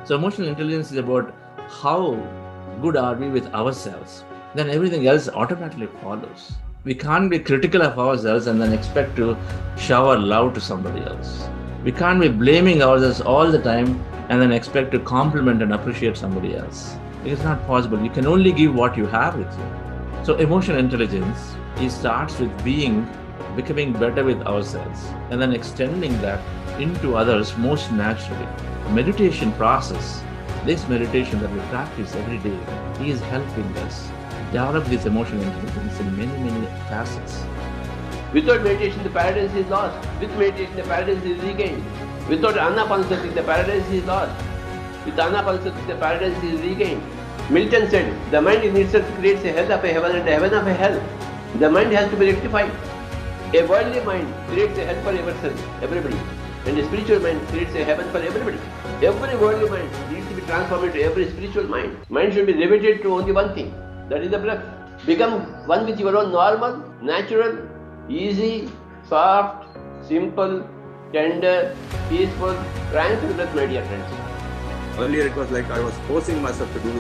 So emotional intelligence is about how good are we with ourselves. Then everything else automatically follows. We can't be critical of ourselves and then expect to shower love to somebody else. We can't be blaming ourselves all the time and then expect to compliment and appreciate somebody else. It's not possible. You can only give what you have with you. So emotional intelligence, it starts with becoming better with ourselves and then extending that into others most naturally. Meditation process, this meditation that we practice every day, is helping us develop this emotional intelligence in many facets. Without meditation, the paradise is lost. With meditation, the paradise is regained. Without anapanasati, the paradise is lost. With anapanasati, the paradise is regained. Milton said, the mind in itself creates a hell of a heaven and a heaven of a hell. The mind has to be rectified. A worldly mind creates a hell for everybody. And a spiritual mind creates a heaven for everybody. Every worldly mind needs to be transformed into every spiritual mind. Mind should be limited to only one thing, that is the breath. Become one with your own normal, natural, easy, soft, simple, tender, peaceful, tranquil breath, my dear friends. Earlier it was like I was forcing myself to do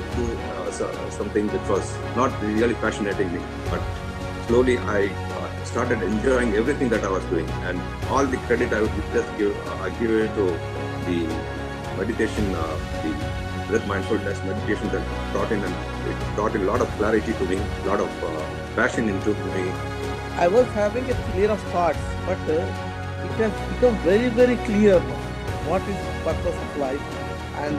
something which was not really fascinating me, but slowly I started enjoying everything that I was doing, and all the credit I would just give it to the meditation, the breath mindfulness meditation that brought in, and it brought in a lot of clarity to me, a lot of passion into me. I was having a clear of thoughts, but it has become very clear what is the purpose of life. And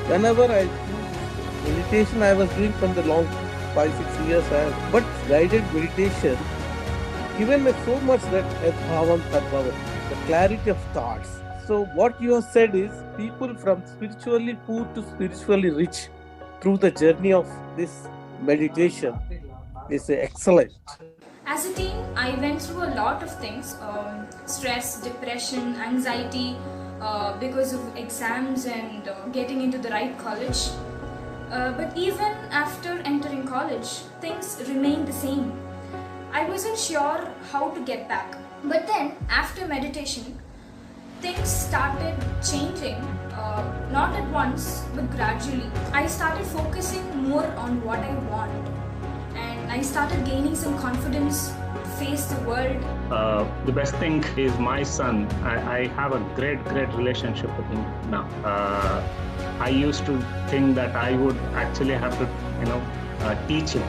whenever I do meditation, I was doing from the long 5-6 years, but guided meditation given me so much that bhavam tadbhavam, the clarity of thoughts. So what you have said is people from spiritually poor to spiritually rich through the journey of this meditation is excellent. As a teen, I went through a lot of things, stress, depression, anxiety, because of exams and getting into the right college. But even after entering college, things remained the same. I wasn't sure how to get back. But then, after meditation, things started changing, not at once, but gradually. I started focusing more on what I want. And I started gaining some confidence to face the world. The best thing is my son. I have a great relationship with him now. I used to think that I would actually have to, teach him,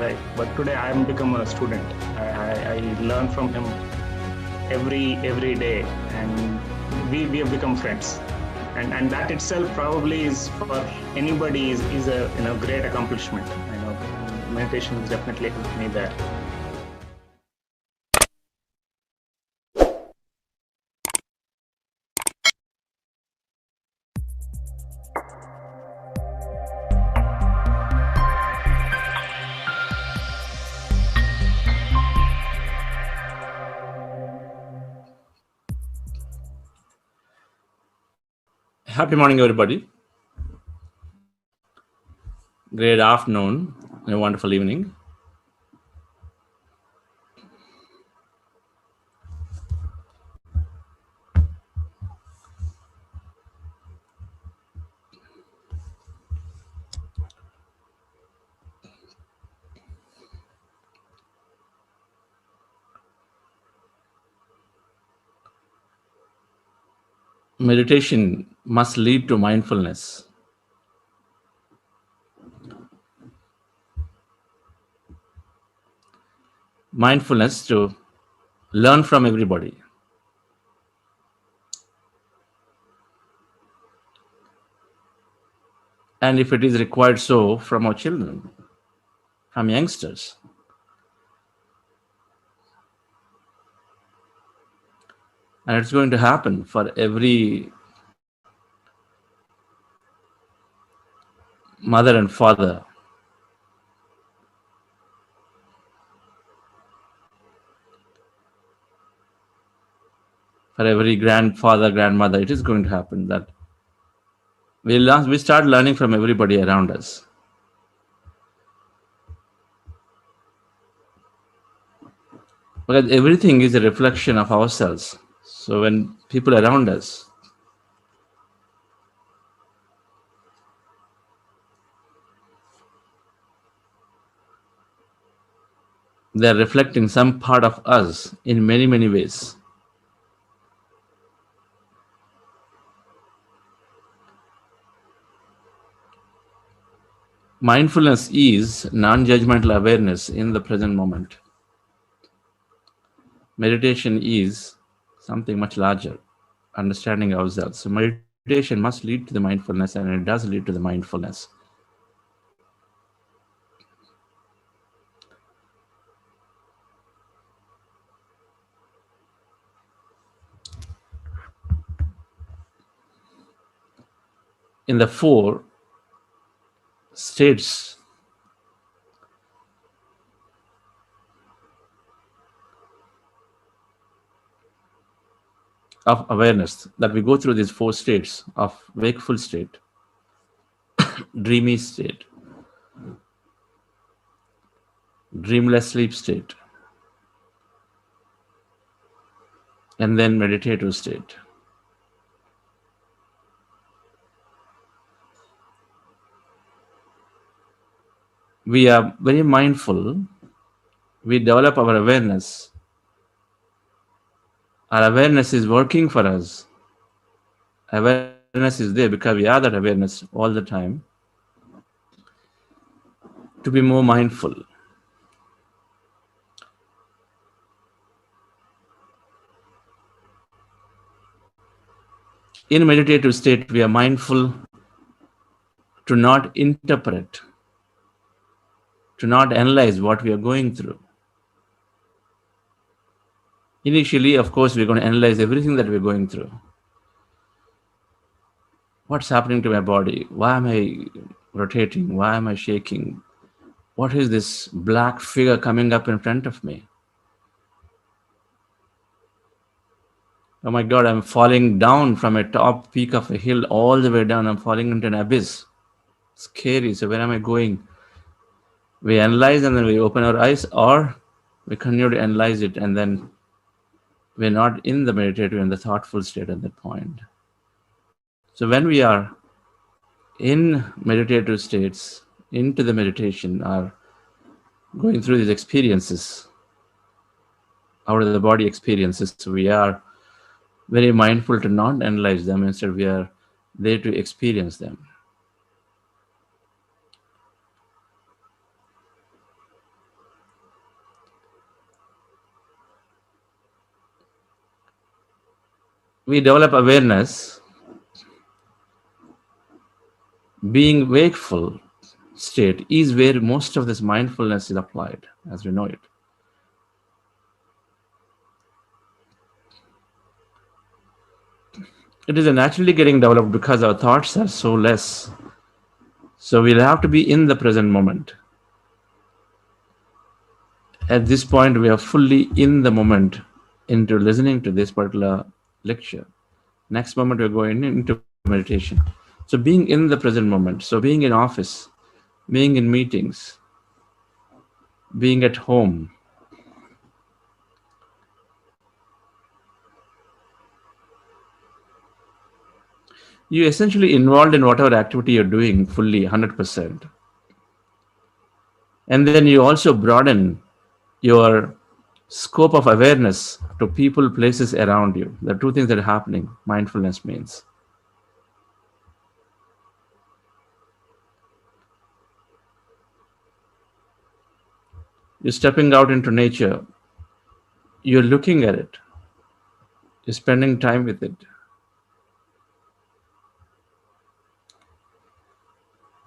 right? But today I am become a student. I learn from him every day, and we have become friends. And that itself probably is for anybody is a great accomplishment. Meditation has definitely helped me there. Happy morning, everybody. Great afternoon and a wonderful evening. Meditation must lead to mindfulness. Mindfulness to learn from everybody. And if it is required so, from our children, from youngsters. And it's going to happen for every mother and father. For every grandfather, grandmother, it is going to happen that we start learning from everybody around us. Because everything is a reflection of ourselves. So when people around us They're reflecting some part of us in many, many ways. Mindfulness is non judgmental awareness in the present moment. Meditation is something much larger, understanding ourselves. So, meditation must lead to the mindfulness, and it does lead to the mindfulness. In the four states of awareness, that we go through these four states of wakeful state, dreamy state, dreamless sleep state, and then meditative state. We are very mindful, we develop our awareness. Our awareness is working for us. Awareness is there because we have that awareness all the time to be more mindful. In meditative state, we are mindful to not interpret, to not analyze what we are going through. Initially, of course, we're going to analyze everything that we're going through. What's happening to my body? Why am I rotating? Why am I shaking? What is this black figure coming up in front of me? Oh my God, I'm falling down from a top peak of a hill all the way down. I'm falling into an abyss. Scary. So where am I going? We analyze and then we open our eyes, or we continue to analyze it and then we're not in the meditative and the thoughtful state at that point. So when we are in meditative states, into the meditation, are going through these experiences, out of the body experiences, we are very mindful to not analyze them. Instead, we are there to experience them. We develop awareness. Being wakeful state is where most of this mindfulness is applied, as we know it. It is naturally getting developed because our thoughts are so less. So we'll have to be in the present moment. At this point, we are fully in the moment into listening to this particular lecture. Next moment, we're going into meditation. So being in the present moment, so being in office, being in meetings, being at home, you're essentially involved in whatever activity you're doing fully, 100%. And then you also broaden your scope of awareness to people, places around you. There are two things that are happening, mindfulness means. You're stepping out into nature. You're looking at it. You're spending time with it.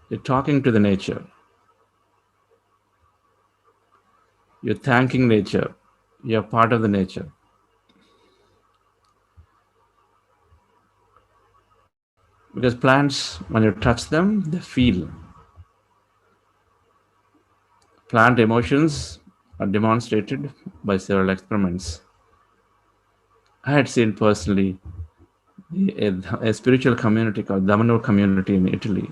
You're talking to the nature. You're thanking nature. You're part of the nature. Because plants, when you touch them, they feel. Plant emotions are demonstrated by several experiments. I had seen personally a spiritual community called Damanur community in Italy.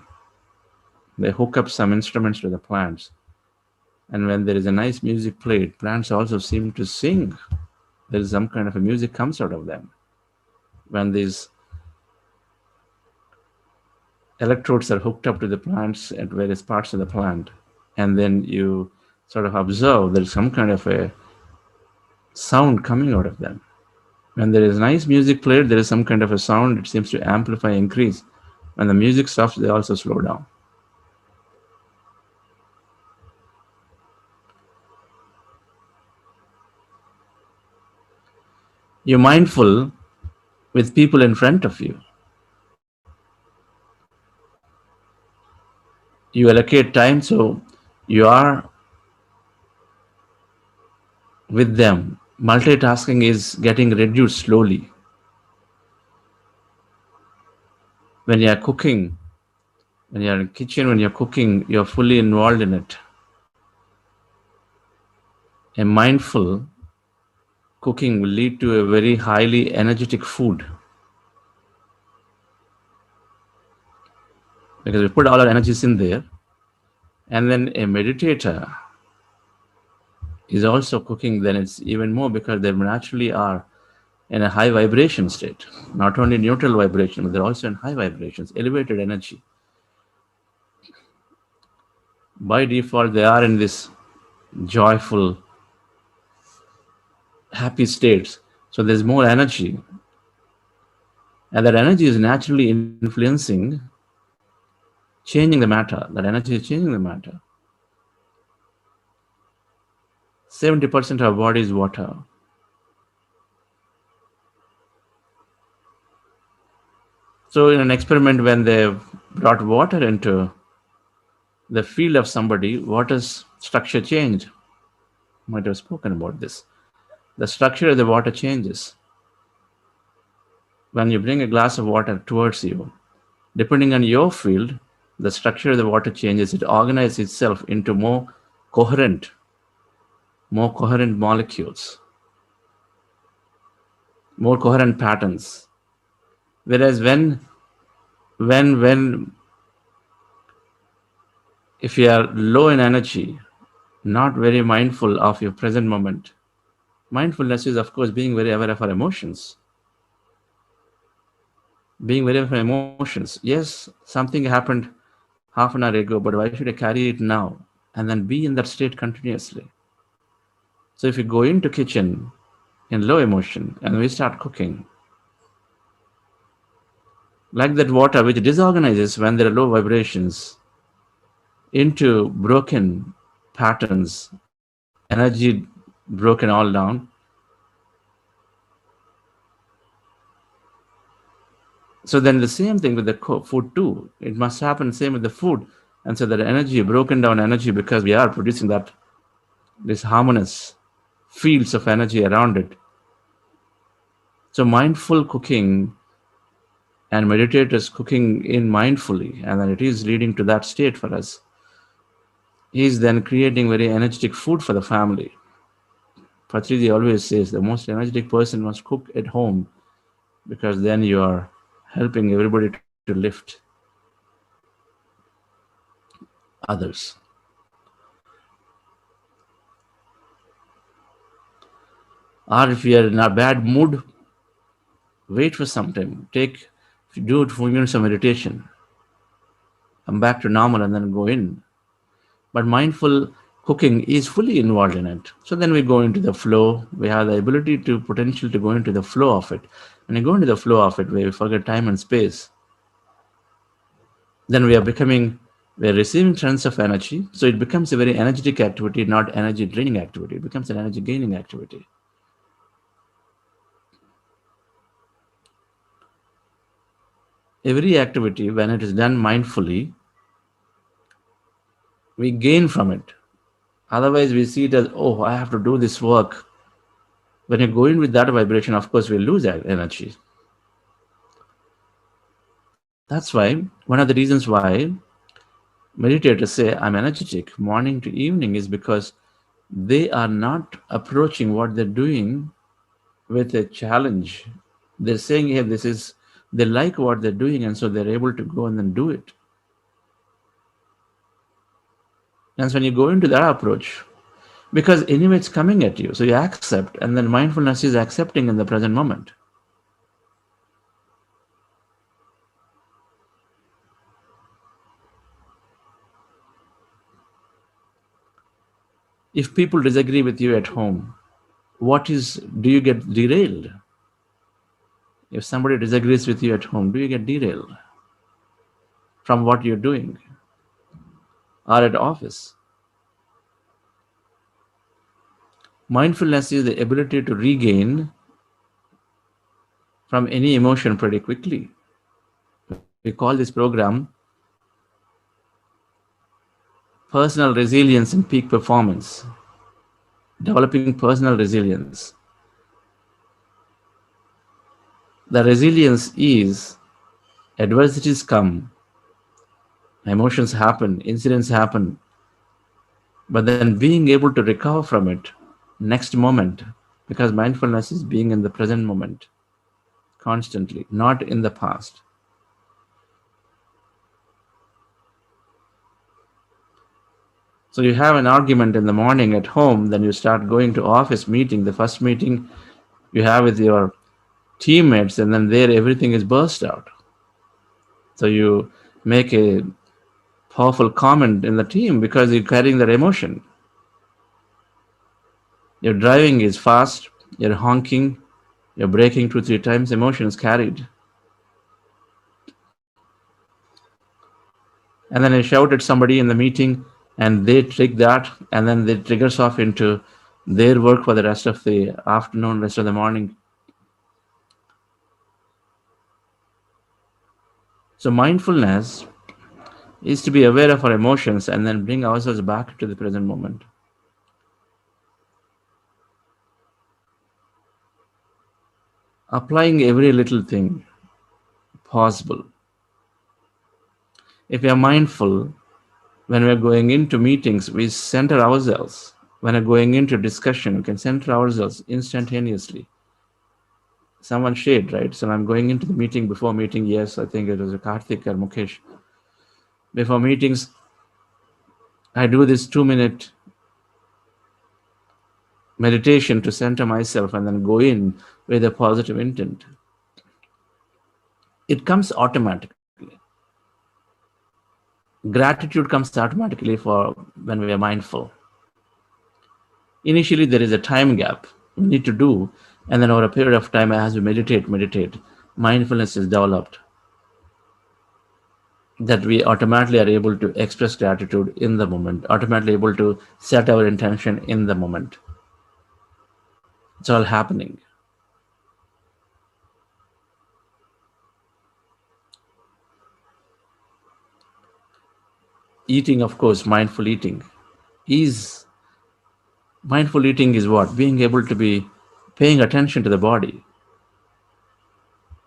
They hook up some instruments to the plants. And when there is a nice music played, plants also seem to sing. There is some kind of a music comes out of them. When these electrodes are hooked up to the plants at various parts of the plant, and then you sort of observe there is some kind of a sound coming out of them. When there is nice music played, there is some kind of a sound. It seems to amplify, increase. When the music stops, they also slow down. You're mindful with people in front of you. You allocate time so you are with them. Multitasking is getting reduced slowly. When you are cooking, when you are in the kitchen, when you're cooking, you're fully involved in it. A mindful cooking will lead to a very highly energetic food because we put all our energies in there. And then a meditator is also cooking, then it's even more because they naturally are in a high vibration state, not only neutral vibration, but they're also in high vibrations, elevated energy. By default, they are in this joyful, happy states. So there's more energy. And that energy is naturally influencing, changing the matter. That energy is changing the matter. 70% of our body is water. So in an experiment, when they brought water into the field of somebody, water's structure changed. Might have spoken about this. The structure of the water changes. When you bring a glass of water towards you, depending on your field, the structure of the water changes. It organizes itself into coherent, more coherent molecules, more coherent patterns. Whereas when if you are low in energy, not very mindful of your present moment, mindfulness is of course being very aware of our emotions. Being very aware of emotions. Yes, something happened half an hour ago, but why should I carry it now? And then be in that state continuously. So if you go into kitchen in low emotion and we start cooking, like that water which disorganizes when there are low vibrations into broken patterns, energy broken all down. So then the same thing with the food too. It must happen same with the food. And so that energy, broken down energy, because we are producing this harmonious fields of energy around it. So mindful cooking and meditators cooking in mindfully, and then it is leading to that state for us. He is then creating very energetic food for the family. Patriji always says the most energetic person must cook at home because then you are helping everybody to lift others. Or if you are in a bad mood, wait for some time. Do it 4 minutes of meditation. Come back to normal and then go in. But mindful cooking is fully involved in it. So then we go into the flow. We have the ability to potential to go into the flow of it. When you go into the flow of it, where we forget time and space, then we are receiving tons of energy. So it becomes a very energetic activity, not energy draining activity. It becomes an energy gaining activity. Every activity, when it is done mindfully, we gain from it. Otherwise, we see it as, oh, I have to do this work. When you go in with that vibration, of course, we lose that energy. That's why one of the reasons why meditators say I'm energetic morning to evening is because they are not approaching what they're doing with a challenge. They're saying, hey, they like what they're doing, and so they're able to go and then do it. And so when you go into that approach, because anyway it's coming at you, so you accept, and then mindfulness is accepting in the present moment. If people disagree with you at home, do you get derailed? If somebody disagrees with you at home, do you get derailed from what you're doing or at office? Mindfulness is the ability to regain from any emotion pretty quickly. We call this program personal resilience and peak performance, developing personal resilience. The resilience is adversities come, emotions happen, incidents happen, but then being able to recover from it next moment, because mindfulness is being in the present moment constantly, not in the past. So you have an argument in the morning at home, then you start going to office meeting, the first meeting you have with your teammates, and then there everything is burst out. So you make a powerful comment in the team because you're carrying that emotion. Your driving is fast, you're honking, you're braking 2 3 times, emotions carried. And then I shout at somebody in the meeting and they trick that, and then they triggers off into their work for the rest of the afternoon, rest of the morning. So mindfulness is to be aware of our emotions and then bring ourselves back to the present moment. Applying every little thing possible. If we are mindful, when we're going into meetings, we center ourselves. When we're going into discussion, we can center ourselves instantaneously. Someone shared, right? So I'm going into the meeting, before meeting, yes, I think it was a Karthik or Mukesh. Before meetings, I do this 2 minute meditation to center myself and then go in with a positive intent. It comes automatically. Gratitude comes automatically for when we are mindful. Initially, there is a time gap we need to do, and then over a period of time, as we meditate, mindfulness is developed, that we automatically are able to express gratitude in the moment, automatically able to set our intention in the moment. It's all happening. Eating, of course, mindful eating is what? Being able to be paying attention to the body.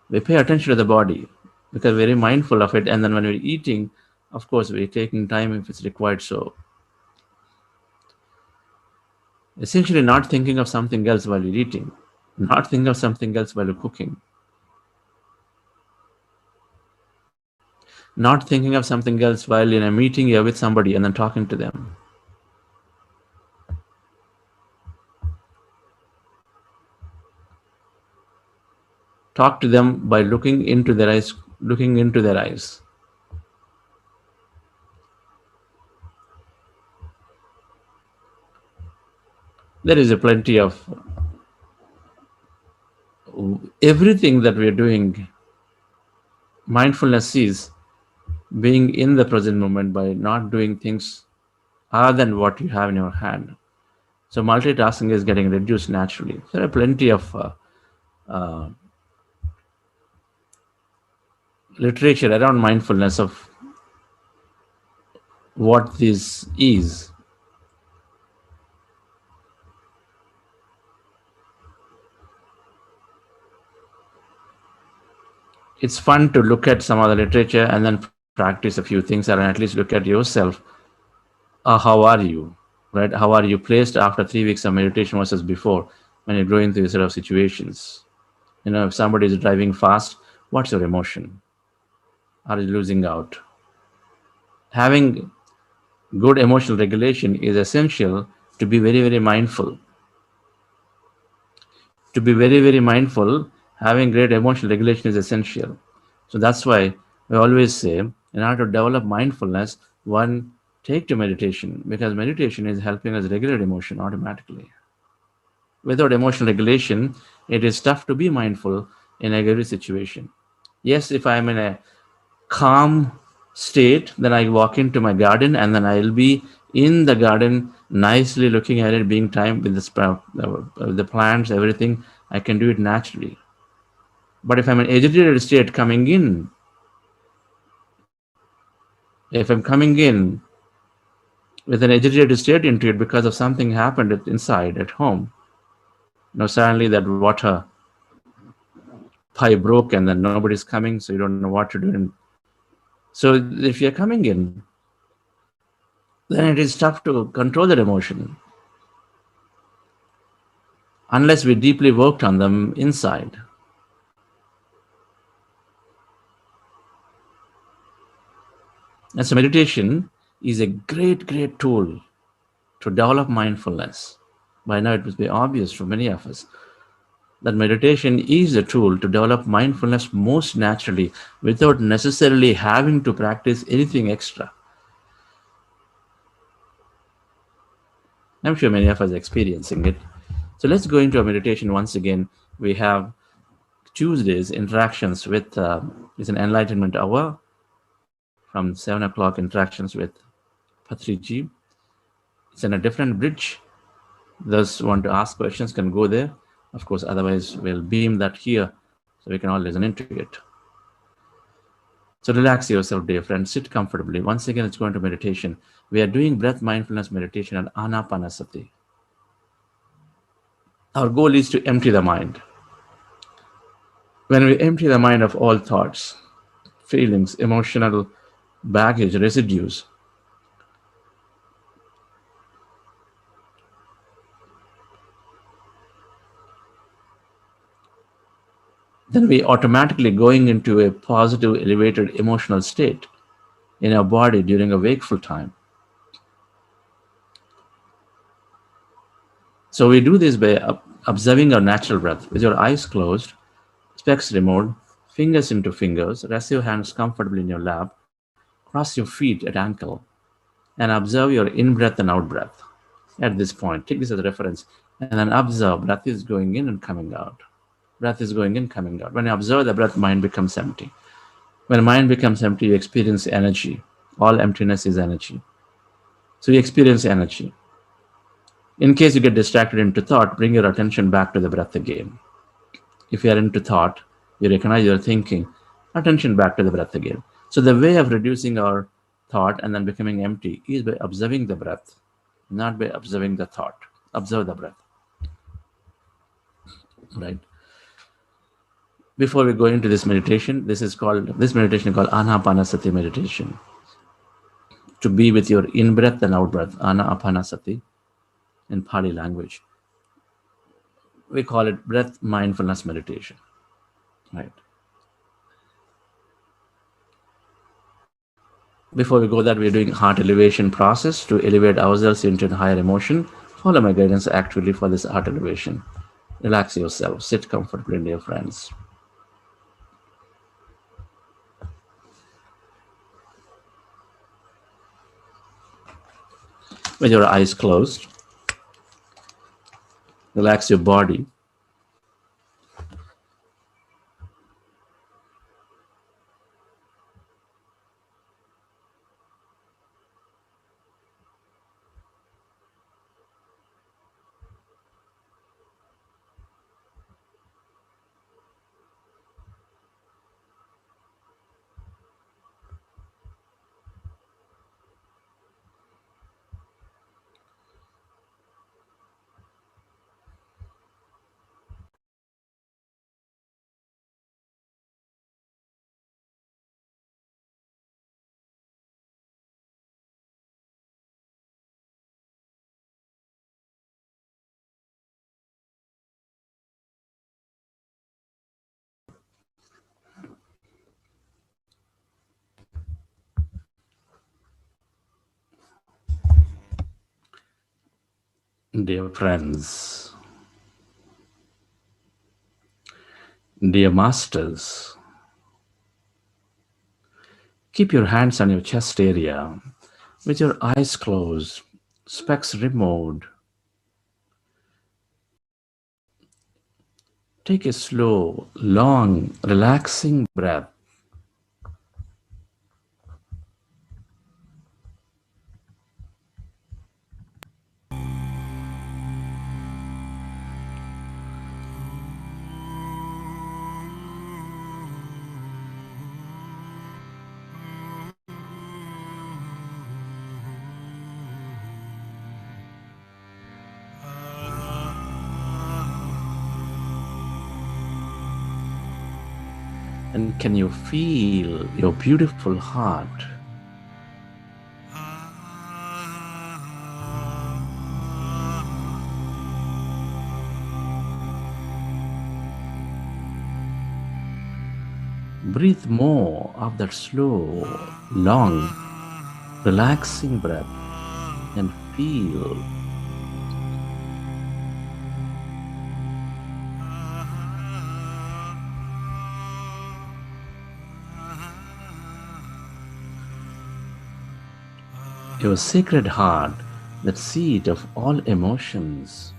We pay attention to the body because we're very mindful of it, and then when we're eating, of course, we're taking time if it's required. So essentially not thinking of something else while you're eating, not thinking of something else while you're cooking, not thinking of something else while in a meeting you're with somebody and then talking to them. Talk to them by looking into their eyes, looking into their eyes. There is a plenty of everything that we are doing. Mindfulness is being in the present moment by not doing things other than what you have in your hand. So multitasking is getting reduced naturally. There are plenty of literature around mindfulness of what this is. It's fun to look at some other literature and then practice a few things, or at least look at yourself. How are you, right? How are you placed after 3 weeks of meditation versus before, when you're going through these sort of situations? If somebody is driving fast, what's your emotion? Are you losing out? Having good emotional regulation is essential to be very, very mindful. To be very, very mindful, having great emotional regulation is essential. So that's why we always say, in order to develop mindfulness, one, take to meditation, because meditation is helping us regulate emotion automatically. Without emotional regulation, it is tough to be mindful in every situation. Yes, if I'm in a calm state, then I walk into my garden and then I'll be in the garden nicely looking at it, being time with the plants, everything. I can do it naturally. But if I'm in agitated state coming in, if I'm coming in with an agitated state into it because of something happened inside at home, suddenly that water pipe broke and then nobody's coming, so you don't know what to do. And so if you're coming in, then it is tough to control that emotion unless we deeply worked on them inside. And so meditation is a great, great tool to develop mindfulness. By now, it must be obvious for many of us that meditation is a tool to develop mindfulness most naturally without necessarily having to practice anything extra. I'm sure many of us are experiencing it. So let's go into a meditation once again. We have Tuesdays interactions with, it's an enlightenment hour from 7 o'clock interactions with Patriji. It's in a different bridge. Those who want to ask questions can go there. Of course, otherwise we'll beam that here so we can all listen into it. So relax yourself, dear friends. Sit comfortably. Once again, it's going to meditation. We are doing breath mindfulness meditation and anapanasati. Our goal is to empty the mind. When we empty the mind of all thoughts, feelings, emotional baggage, residues, then we automatically going into a positive, elevated emotional state in our body during a wakeful time. So we do this by observing our natural breath with your eyes closed, specs removed, fingers into fingers, rest your hands comfortably in your lap, cross your feet at ankle, and observe your in-breath and out-breath. At this point, take this as a reference, and then observe breath is going in and coming out. Breath is going in, coming out. When you observe the breath, mind becomes empty. When mind becomes empty, you experience energy. All emptiness is energy. So you experience energy. In case you get distracted into thought, bring your attention back to the breath again. If you are into thought, you recognize you're thinking, attention back to the breath again. So the way of reducing our thought and then becoming empty is by observing the breath, not by observing the thought. Observe the breath. Right? Before we go into this meditation, this meditation is called Anapanasati meditation. To be with your in-breath and out-breath, Anapanasati in Pali language. We call it breath mindfulness meditation. Right? Before we go that, we're doing heart elevation process to elevate ourselves into a higher emotion. Follow my guidance actively for this heart elevation. Relax yourself. Sit comfortably, dear friends. With your eyes closed, relax your body. Dear friends, dear masters, keep your hands on your chest area With your eyes closed, specs removed, take a slow, long, relaxing breath. And can you feel your beautiful heart? Breathe more of that slow, long, relaxing breath and feel your sacred heart, that seat of all emotions.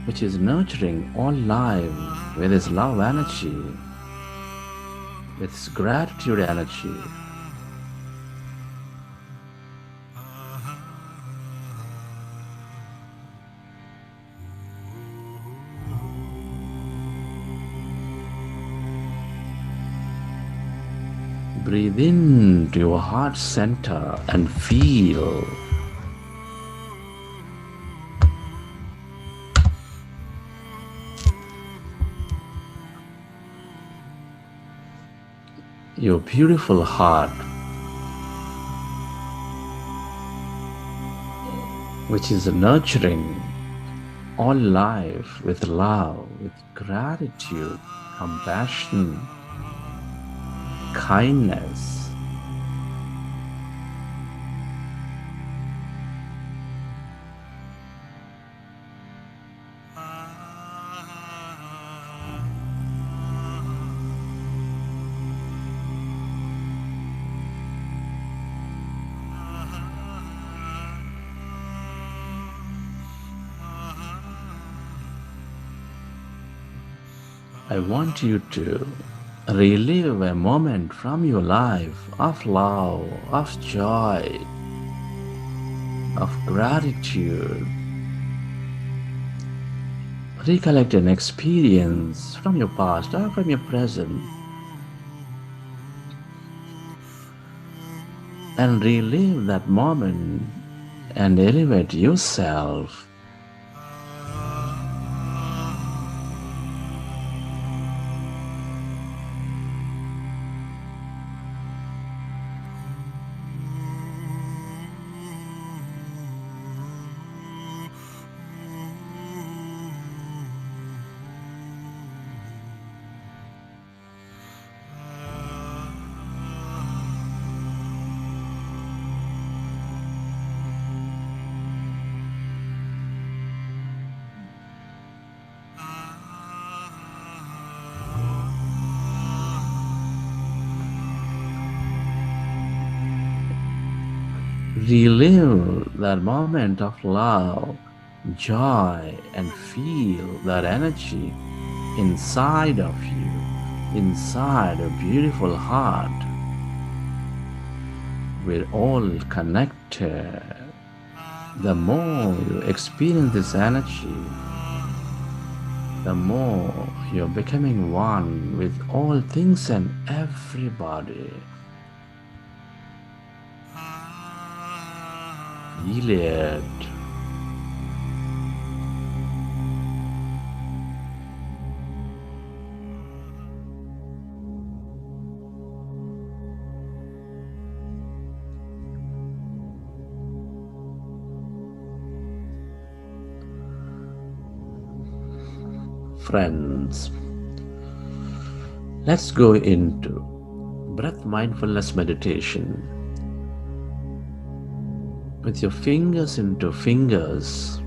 Which is nurturing all life with its love energy, with its gratitude energy. Breathe into your heart center and feel your beautiful heart, which is nurturing all life with love, with gratitude, compassion, kindness. I want you to relive a moment from your life of love, of joy, of gratitude. Recollect an experience from your past or from your present and relive that moment and elevate yourself. Relive that moment of love, joy, and feel that energy inside of you, inside a beautiful heart. We're all connected. The more you experience this energy, the more you're becoming one with all things and everybody. Feel it. Friends, let's go into breath mindfulness meditation. With your fingers into fingers,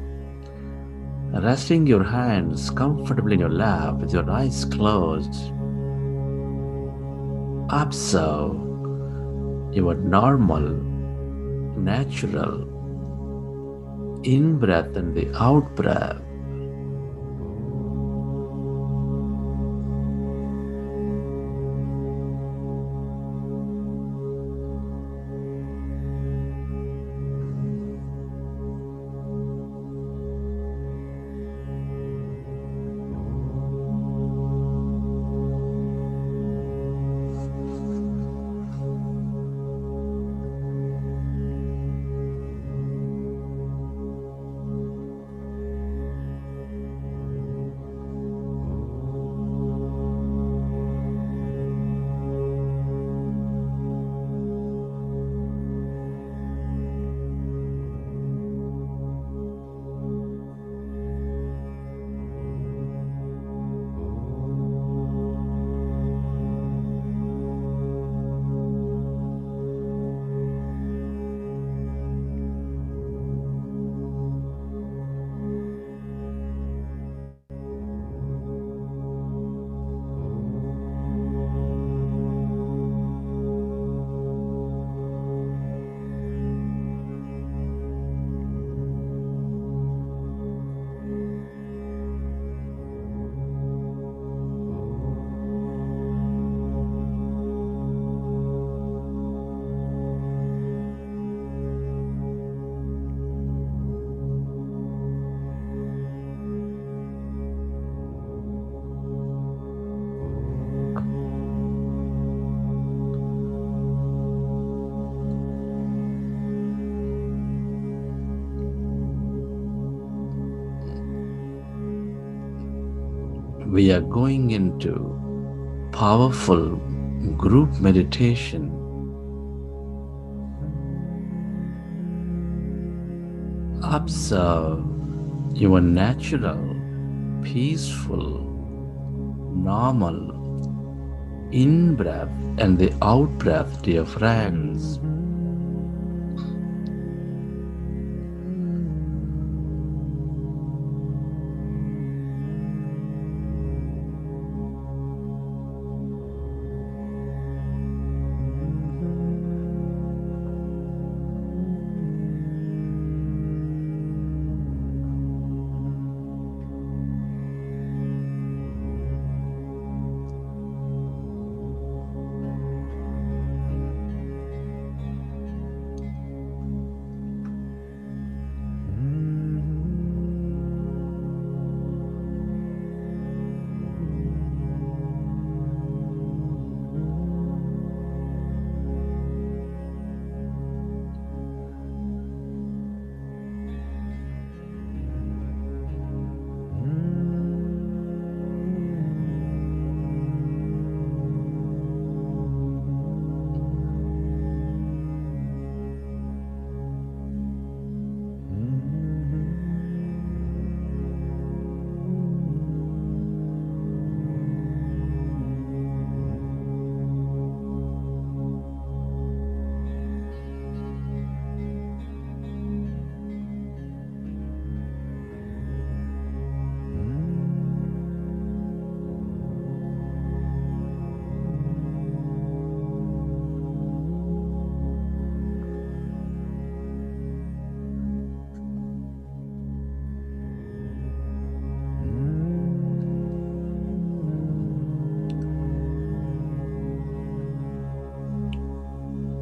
resting your hands comfortably in your lap with your eyes closed. Observe your normal, natural in breath and the out breath. We are going into powerful group meditation. Observe your natural, peaceful, normal in breath and the out breath, dear friends.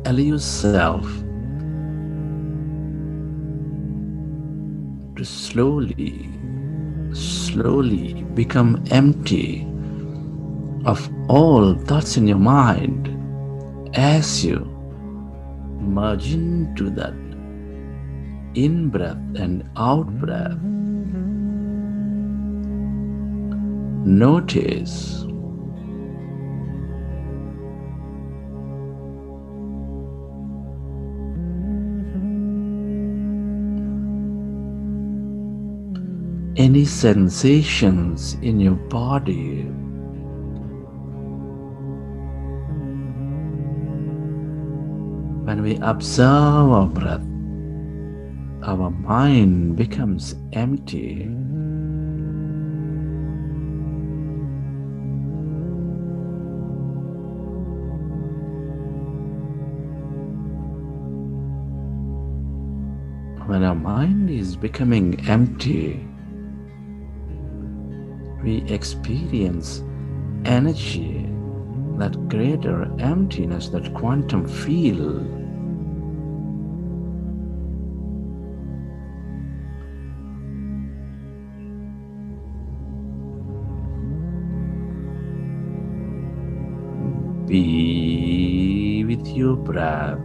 Allow yourself to slowly become empty of all thoughts in your mind as you merge into that in breath and out breath. Notice any sensations in your body. When we observe our breath, our mind becomes empty. When our mind is becoming empty, we experience energy, that greater emptiness, that quantum field. Be with your breath.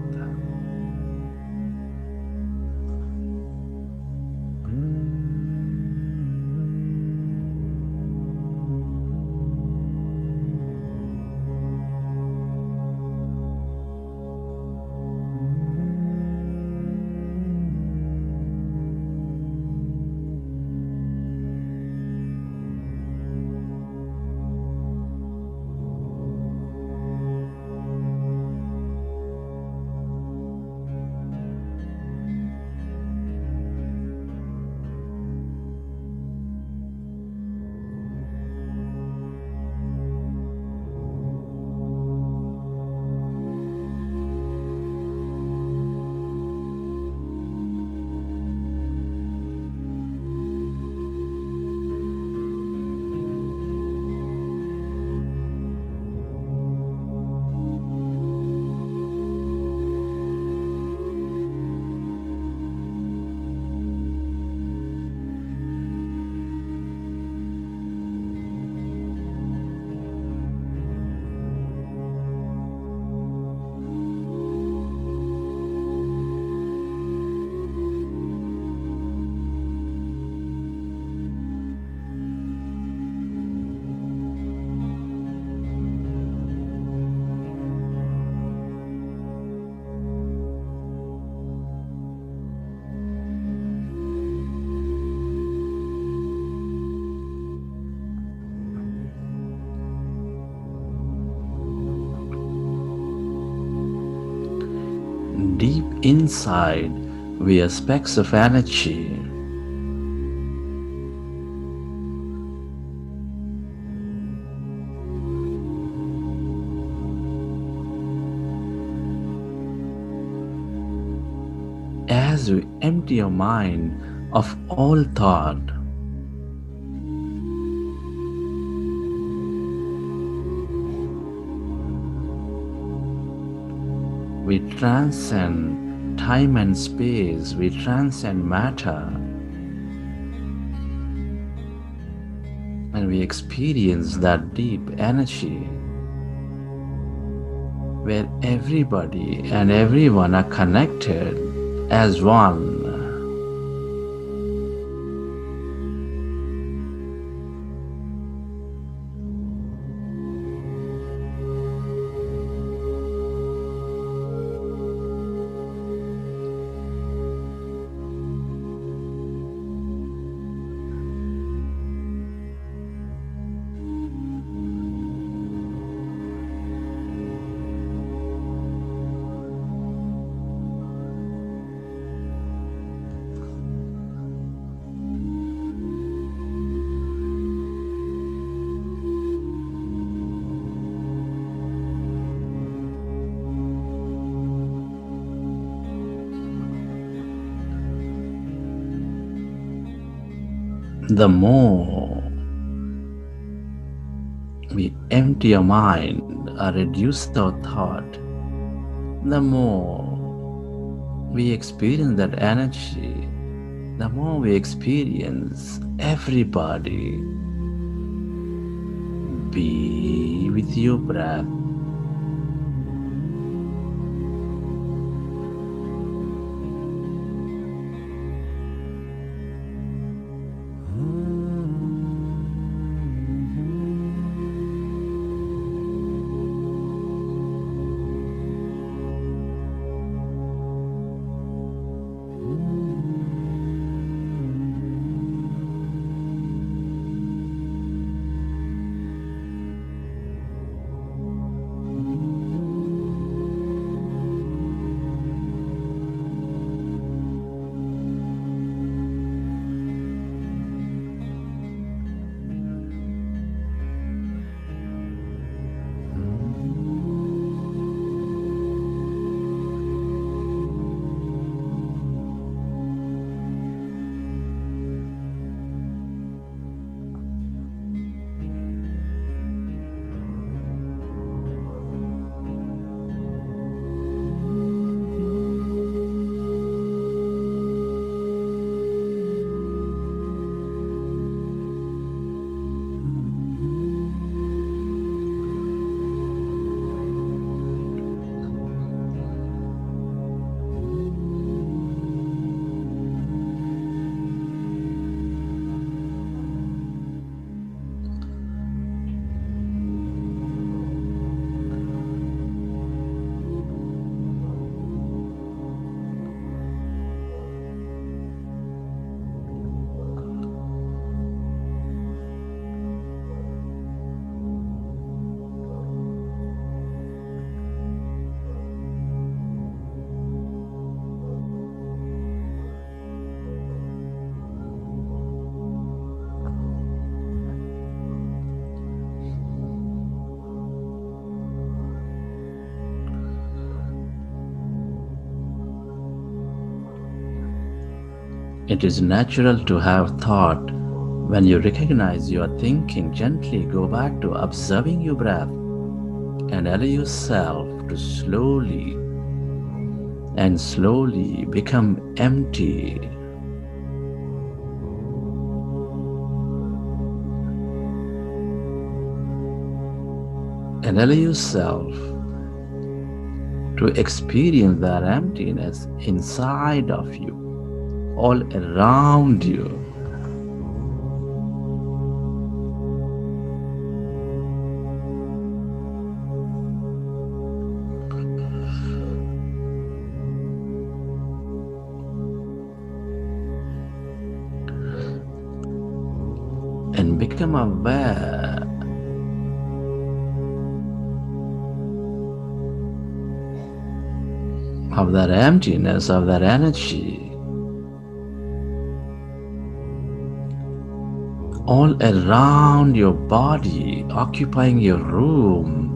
Deep inside, we are specks of energy. As we empty our mind of all thought, we transcend time and space, we transcend matter, and we experience that deep energy where everybody and everyone are connected as one. The more we empty our mind or reduce our thought, the more we experience that energy, the more we experience everybody. Be with your breath. It is natural to have thought. When you recognize you are thinking, gently go back to observing your breath and allow yourself to slowly become empty. And allow yourself to experience that emptiness inside of you, all around you. And become aware of that emptiness, of that energy, all around your body, occupying your room.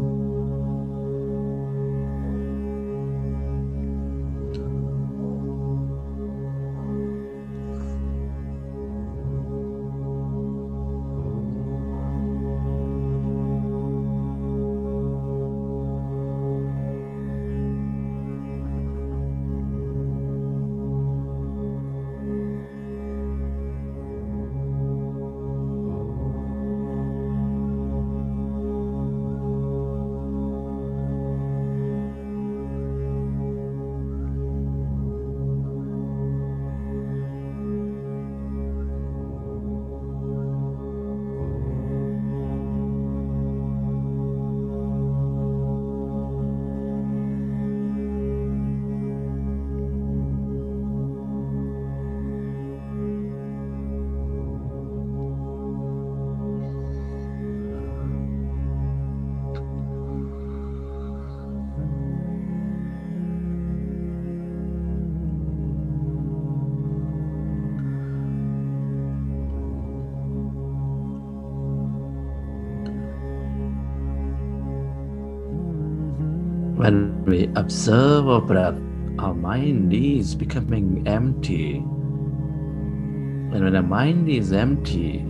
When we observe our breath, our mind is becoming empty. And when our mind is empty,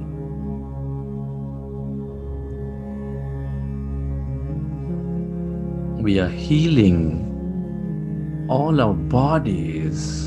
we are healing all our bodies.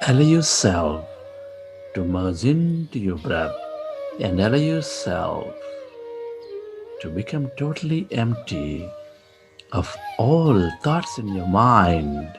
Allow yourself to merge into your breath and allow yourself to become totally empty of all thoughts in your mind.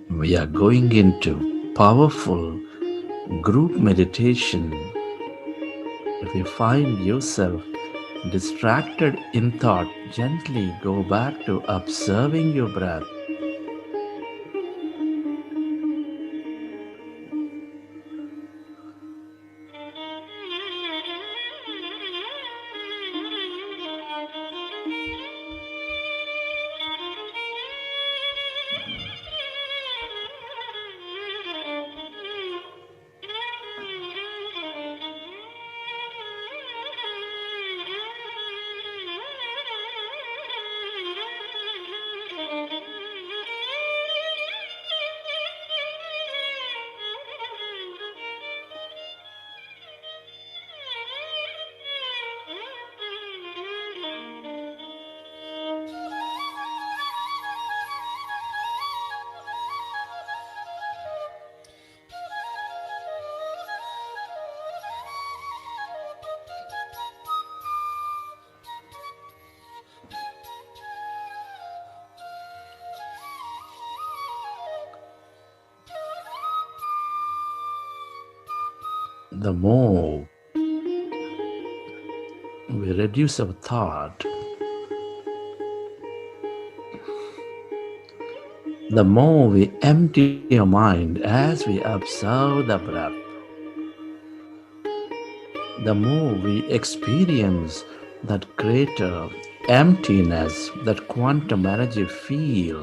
We are going into powerful group meditation. If you find yourself distracted in thought, gently go back to observing your breath. The more we reduce our thought, the more we empty our mind as we observe the breath, the more we experience that greater emptiness, that quantum energy feel.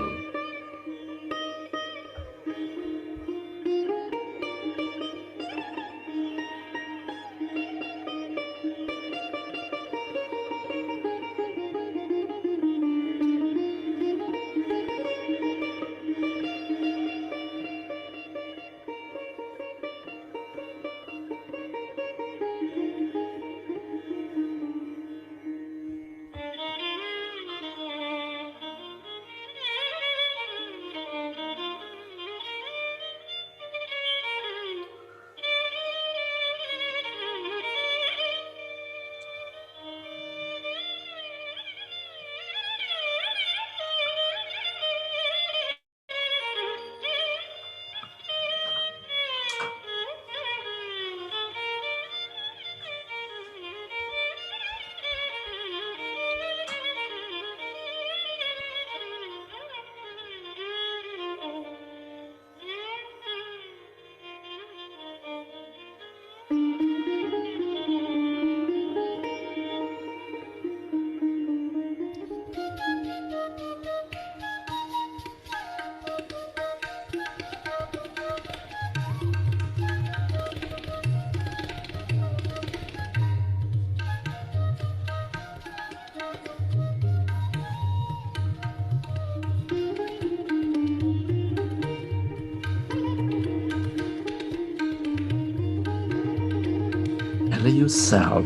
tell yourself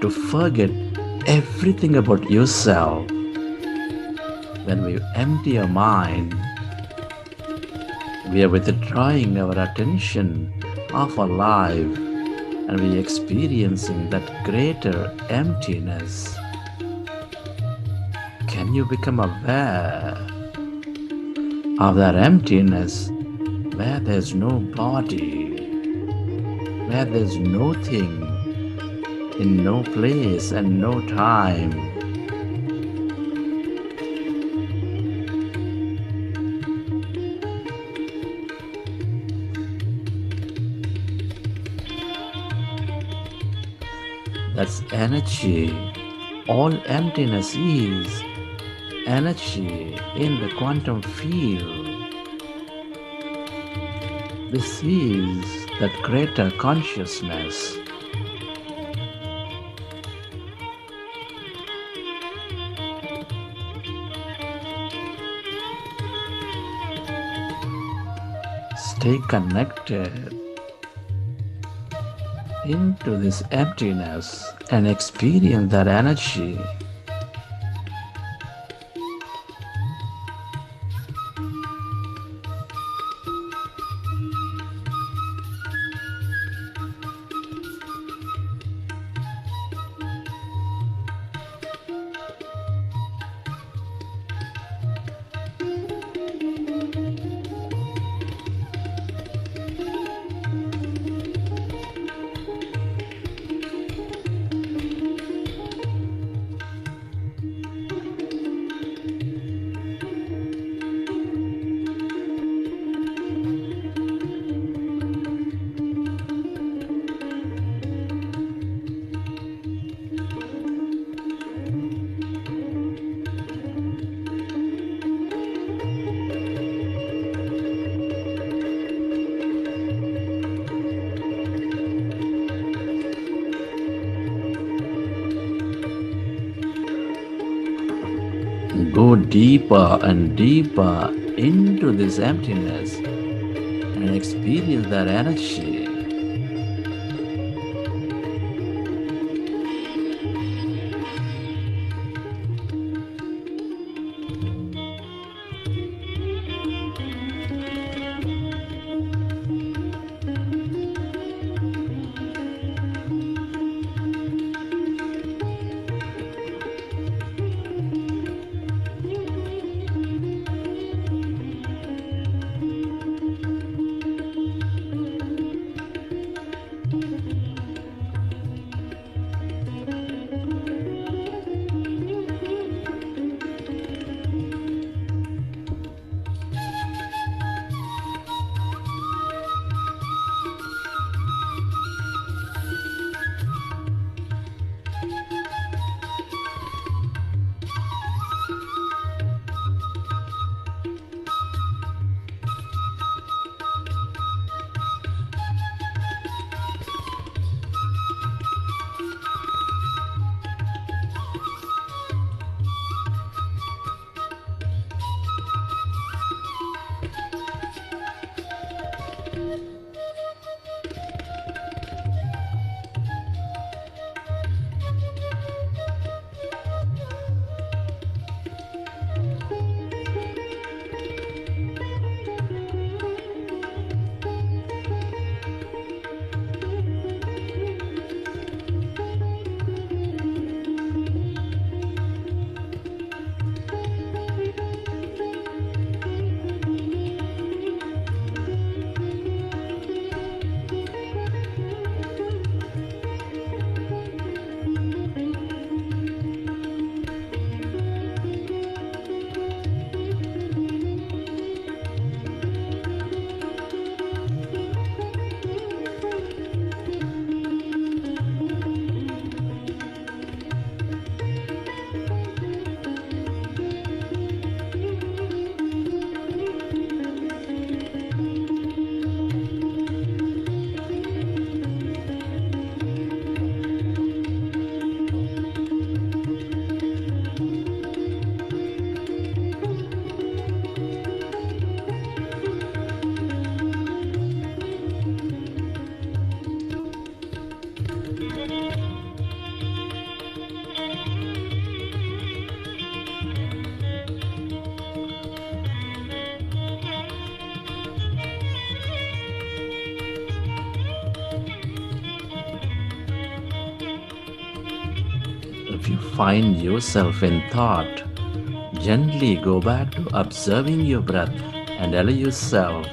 to forget everything about yourself. When we empty our mind, we are withdrawing our attention of our life, and we are experiencing that greater emptiness. Can you become aware of that emptiness where there's no body, where there's nothing, in no place and no time? That's energy. All emptiness is energy in the quantum field. This is that greater consciousness. Stay connected into this emptiness and experience that energy. Go deeper and deeper into this emptiness and experience that energy. if you find yourself in thought, gently go back to observing your breath and allow yourself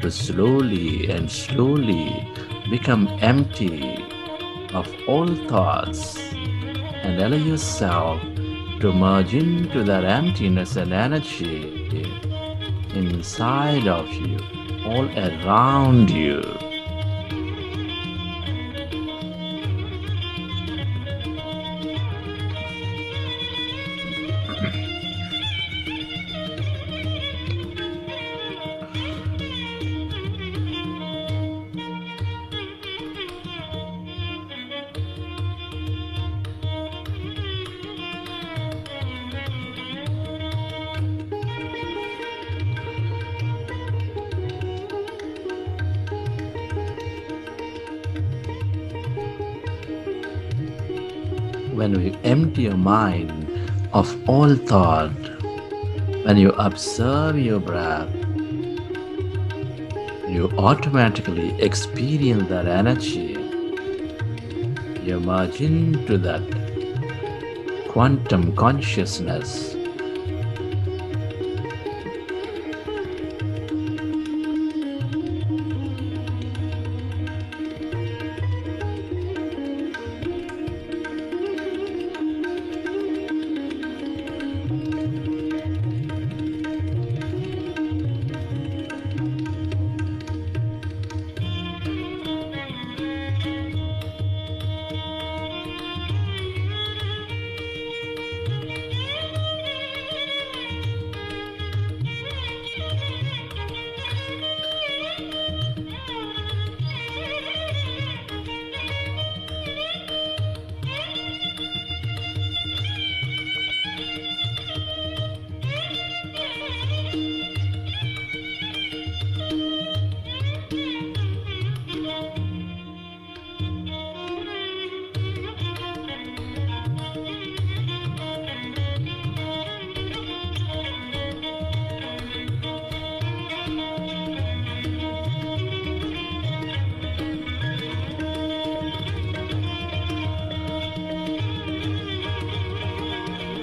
to slowly and slowly become empty of all thoughts and allow yourself to merge into that emptiness and energy inside of you, all around you. When we empty your mind of all thought, when you observe your breath, you automatically experience that energy. You merge into that quantum consciousness.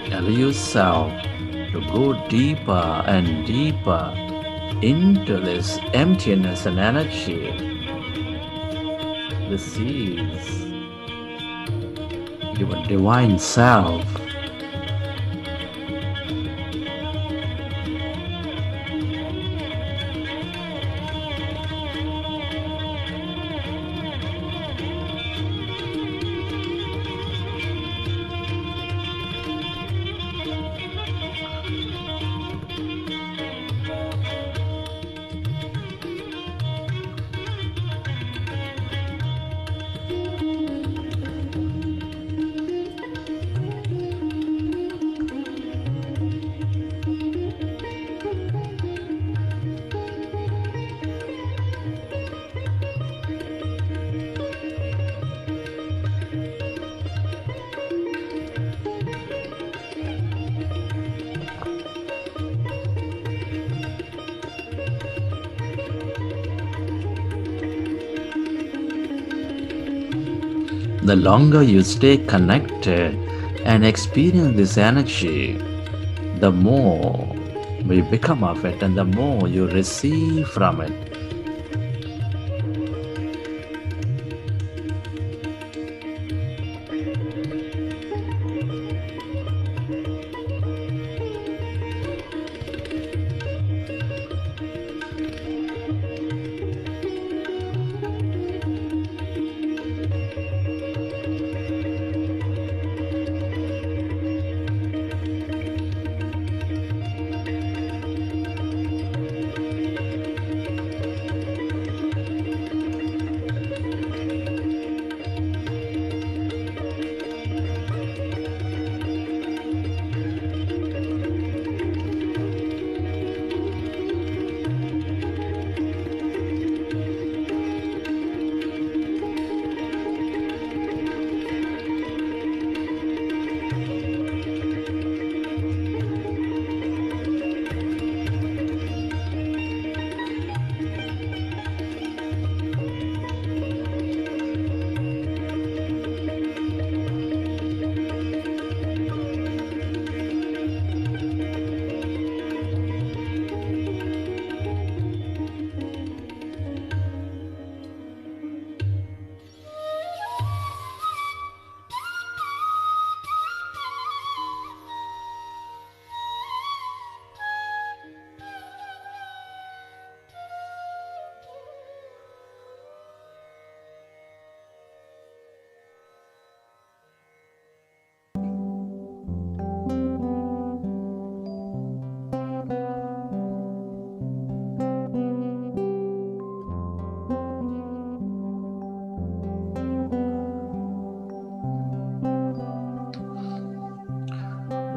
Allow yourself to go deeper and deeper into this emptiness and energy. This is your divine self. The longer you stay connected and experience this energy, the more we become of it and the more you receive from it.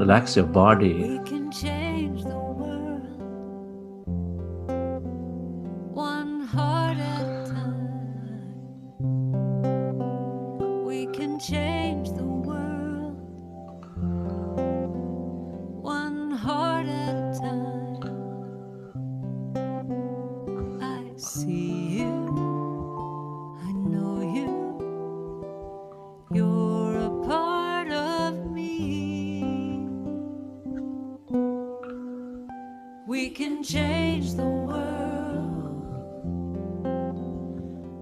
relax your body. We can change the world one heart at a time. We can change the world one heart at a time. I see you, I know you, you're a part of me. We can change the world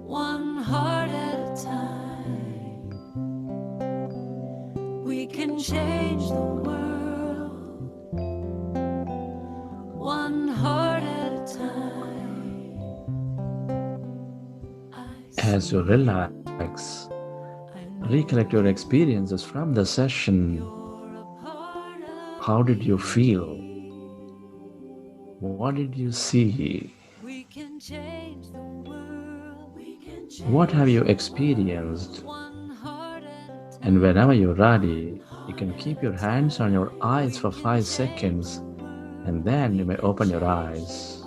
one heart at a time. We can change the world one heart at a time. As you relax, recollect your experiences from the session. How did you feel? What did you see? We can change the world. What have you experienced? One heart at a time. And whenever you're ready, you can keep your hands on your eyes for 5 seconds, and then you may open your eyes.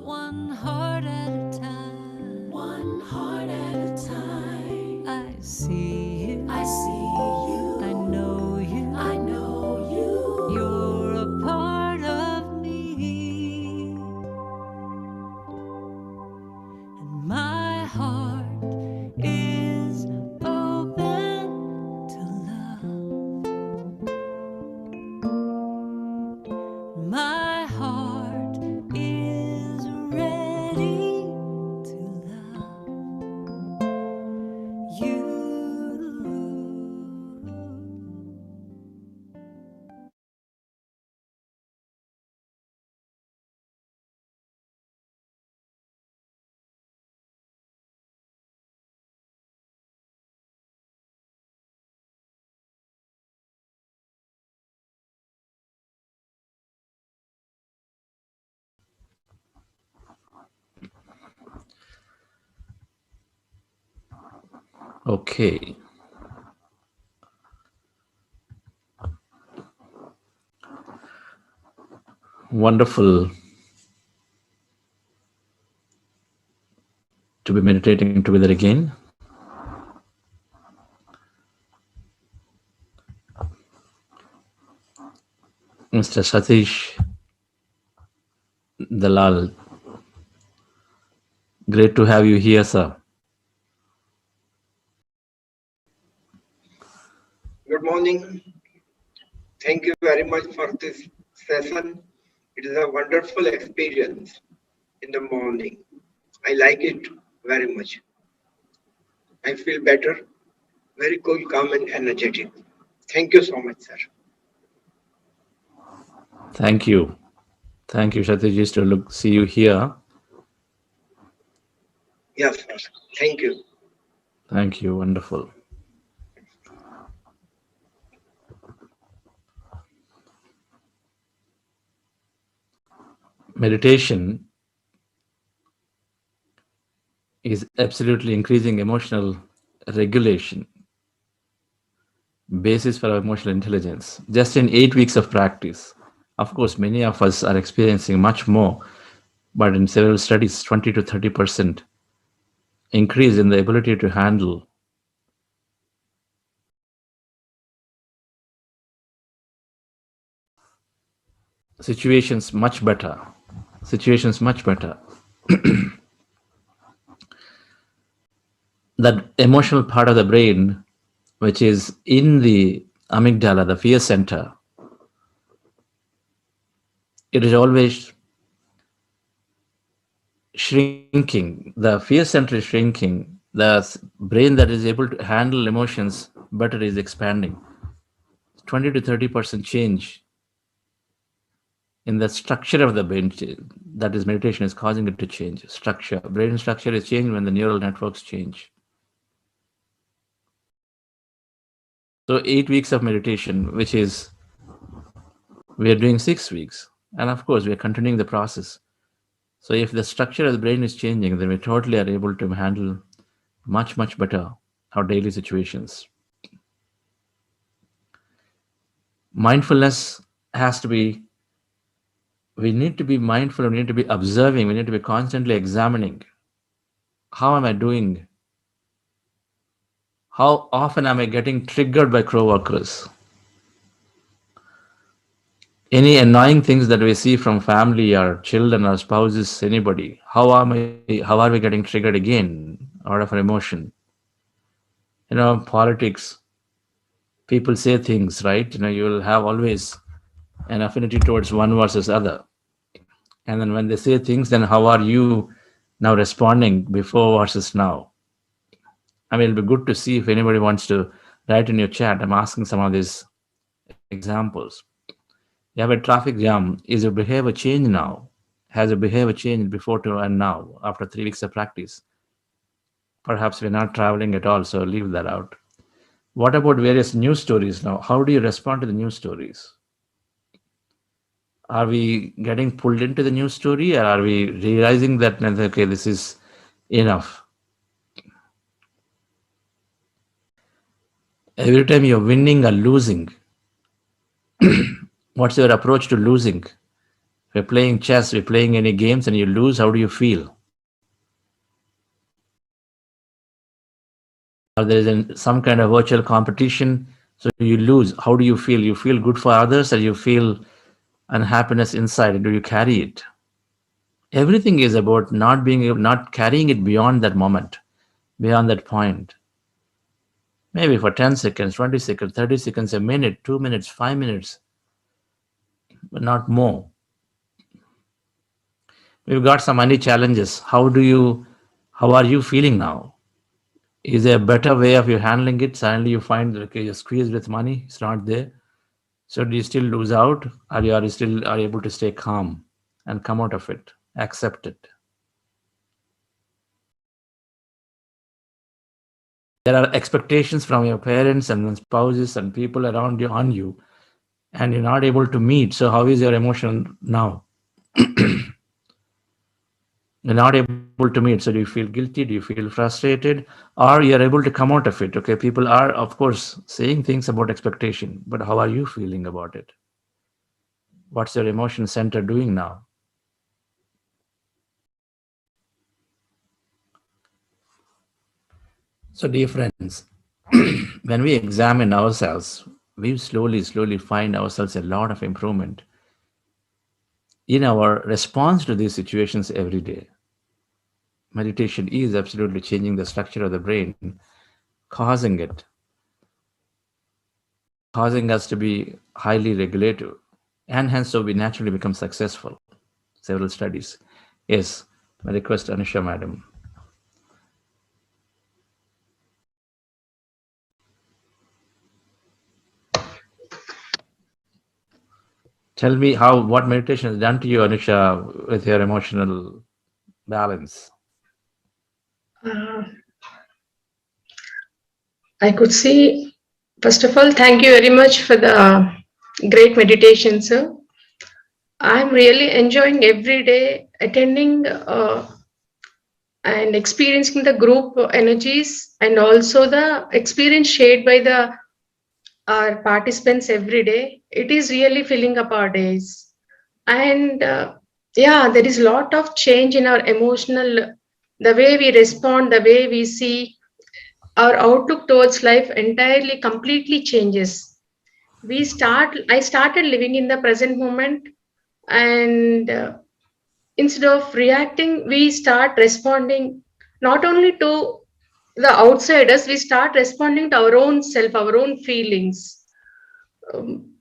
One heart at a time. One heart at a time. I see you. I see you. I know you. I know you. You're a part of me. And my heart is open to love. My heart is ready to love you. Okay. Wonderful to be meditating together again. Mr. Satish Dalal, great to have you here, sir. Good morning. Thank you very much for this session. It is a wonderful experience in the morning. I like it very much. I feel better, very cool, calm, and energetic. Thank you so much, sir. Thank you. Thank you, Satish, to see you here. Yes, sir. Thank you. Thank you. Wonderful. Meditation is absolutely increasing emotional regulation, basis for our emotional intelligence. Just in 8 weeks of practice, of course, many of us are experiencing much more, but in several studies, 20 to 30% increase in the ability to handle situations much better. That emotional part of the brain, which is in the amygdala, the fear center, it is always shrinking. The fear center is shrinking. The brain that is able to handle emotions better is expanding. 20 to 30% change in the structure of the brain, that is meditation is causing it to change. Brain structure is changed when the neural networks change. So 8 weeks of meditation, which is, we are doing 6 weeks. And of course, we are continuing the process. So if the structure of the brain is changing, then we totally are able to handle much, much better our daily situations. Mindfulness has to be, we need to be mindful, we need to be observing, we need to be constantly examining. How am I doing? How often am I getting triggered by coworkers? Any annoying things that we see from family or children or spouses, anybody, how are we getting triggered again out of an emotion? Politics, people say things, right? You will have always an affinity towards one versus other. And then when they say things, then how are you now responding before versus now? I mean, it'll be good to see if anybody wants to write in your chat. I'm asking some of these examples. You have a traffic jam. Is your behavior changed now? Has your behavior changed before to and now after 3 weeks of practice? Perhaps we're not traveling at all, so leave that out. What about various news stories now? How do you respond to the news stories? Are we getting pulled into the news story, or are we realizing that, okay, this is enough? Every time you're winning or losing, what's your approach to losing? We're playing chess, we're playing any games, and you lose, how do you feel? Or there is some kind of virtual competition, so you lose. How do you feel? You feel good for others, or you feel unhappiness inside? Do you carry it? Everything is about not carrying it beyond that moment, beyond that point. Maybe for 10 seconds, 20 seconds, 30 seconds, a minute, 2 minutes, 5 minutes, but not more. We've got some money challenges. How are you feeling now? Is there a better way of you handling it? Suddenly you find that, okay, you're squeezed with money, it's not there. So do you still lose out, or you are still are able to stay calm and come out of it, accept it? There are expectations from your parents and spouses and people around you on you, and you're not able to meet. So how is your emotion now? You're not able to meet. So do you feel guilty? Do you feel frustrated? Or you're able to come out of it? Okay, people are, of course, saying things about expectation, but how are you feeling about it? What's your emotion center doing now? So, dear friends, when we examine ourselves, we slowly find ourselves a lot of improvement in our response to these situations every day. Meditation is absolutely changing the structure of the brain, causing us to be highly regulative, and hence so we naturally become successful. Several studies. Yes, I request Anusha madam. Tell me what meditation has done to you, Anusha, with your emotional balance. I could see, first of all, thank you very much for the great meditation, sir. I'm really enjoying every day attending and experiencing the group energies, and also the experience shared by our participants every day. It is really filling up our days. And yeah, there is a lot of change in our emotional, the way we respond, the way we see, our outlook towards life entirely completely changes. I started living in the present moment, and instead of reacting, we start responding not only to the outsiders, we start responding to our own self, our own feelings.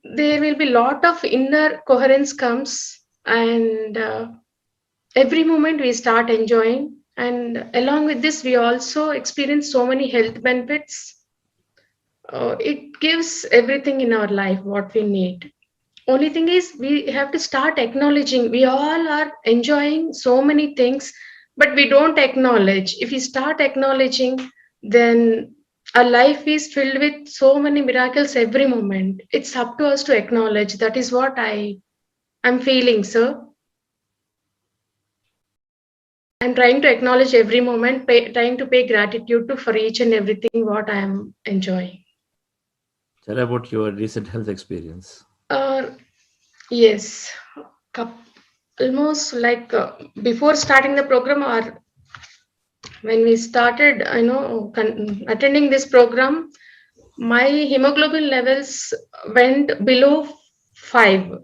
There will be a lot of inner coherence comes, and every moment we start enjoying, and along with this we also experience so many health benefits. It gives everything in our life what we need. Only thing is we have to start acknowledging we all are enjoying so many things, but we don't acknowledge. If we start acknowledging, then our life is filled with so many miracles every moment. It's up to us to acknowledge. That is what I'm feeling, sir. I'm trying to acknowledge every moment, trying to pay gratitude to for each and everything what I am enjoying. Tell about your recent health experience. Uh, yes, Coup- almost like before starting the program or when we started, attending this program, my hemoglobin levels went below 5.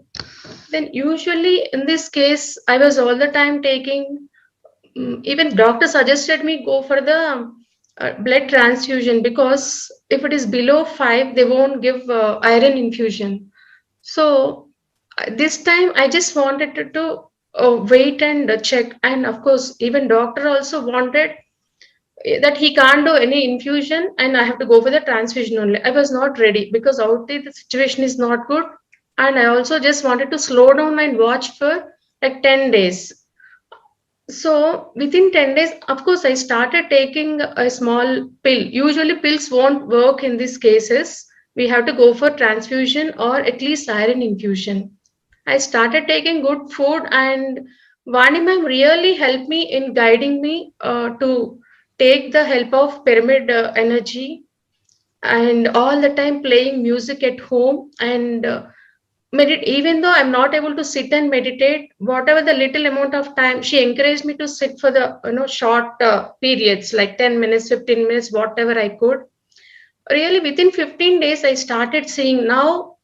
Then usually in this case, I was all the time taking, even doctor suggested me go for the blood transfusion, because if it is below 5, they won't give iron infusion. So this time I just wanted to wait and check. And of course, even doctor also wanted that he can't do any infusion and I have to go for the transfusion only. I was not ready because out there the situation is not good. And I also just wanted to slow down and watch for like 10 days. So within 10 days, of course, I started taking a small pill. Usually pills won't work in these cases. We have to go for transfusion or at least iron infusion. I started taking good food, and Vani ma'am really helped me in guiding me to take the help of pyramid energy, and all the time playing music at home and even though I'm not able to sit and meditate, whatever the little amount of time, she encouraged me to sit for the short periods like 10 minutes, 15 minutes, whatever I could. Really within 15 days I started seeing. Now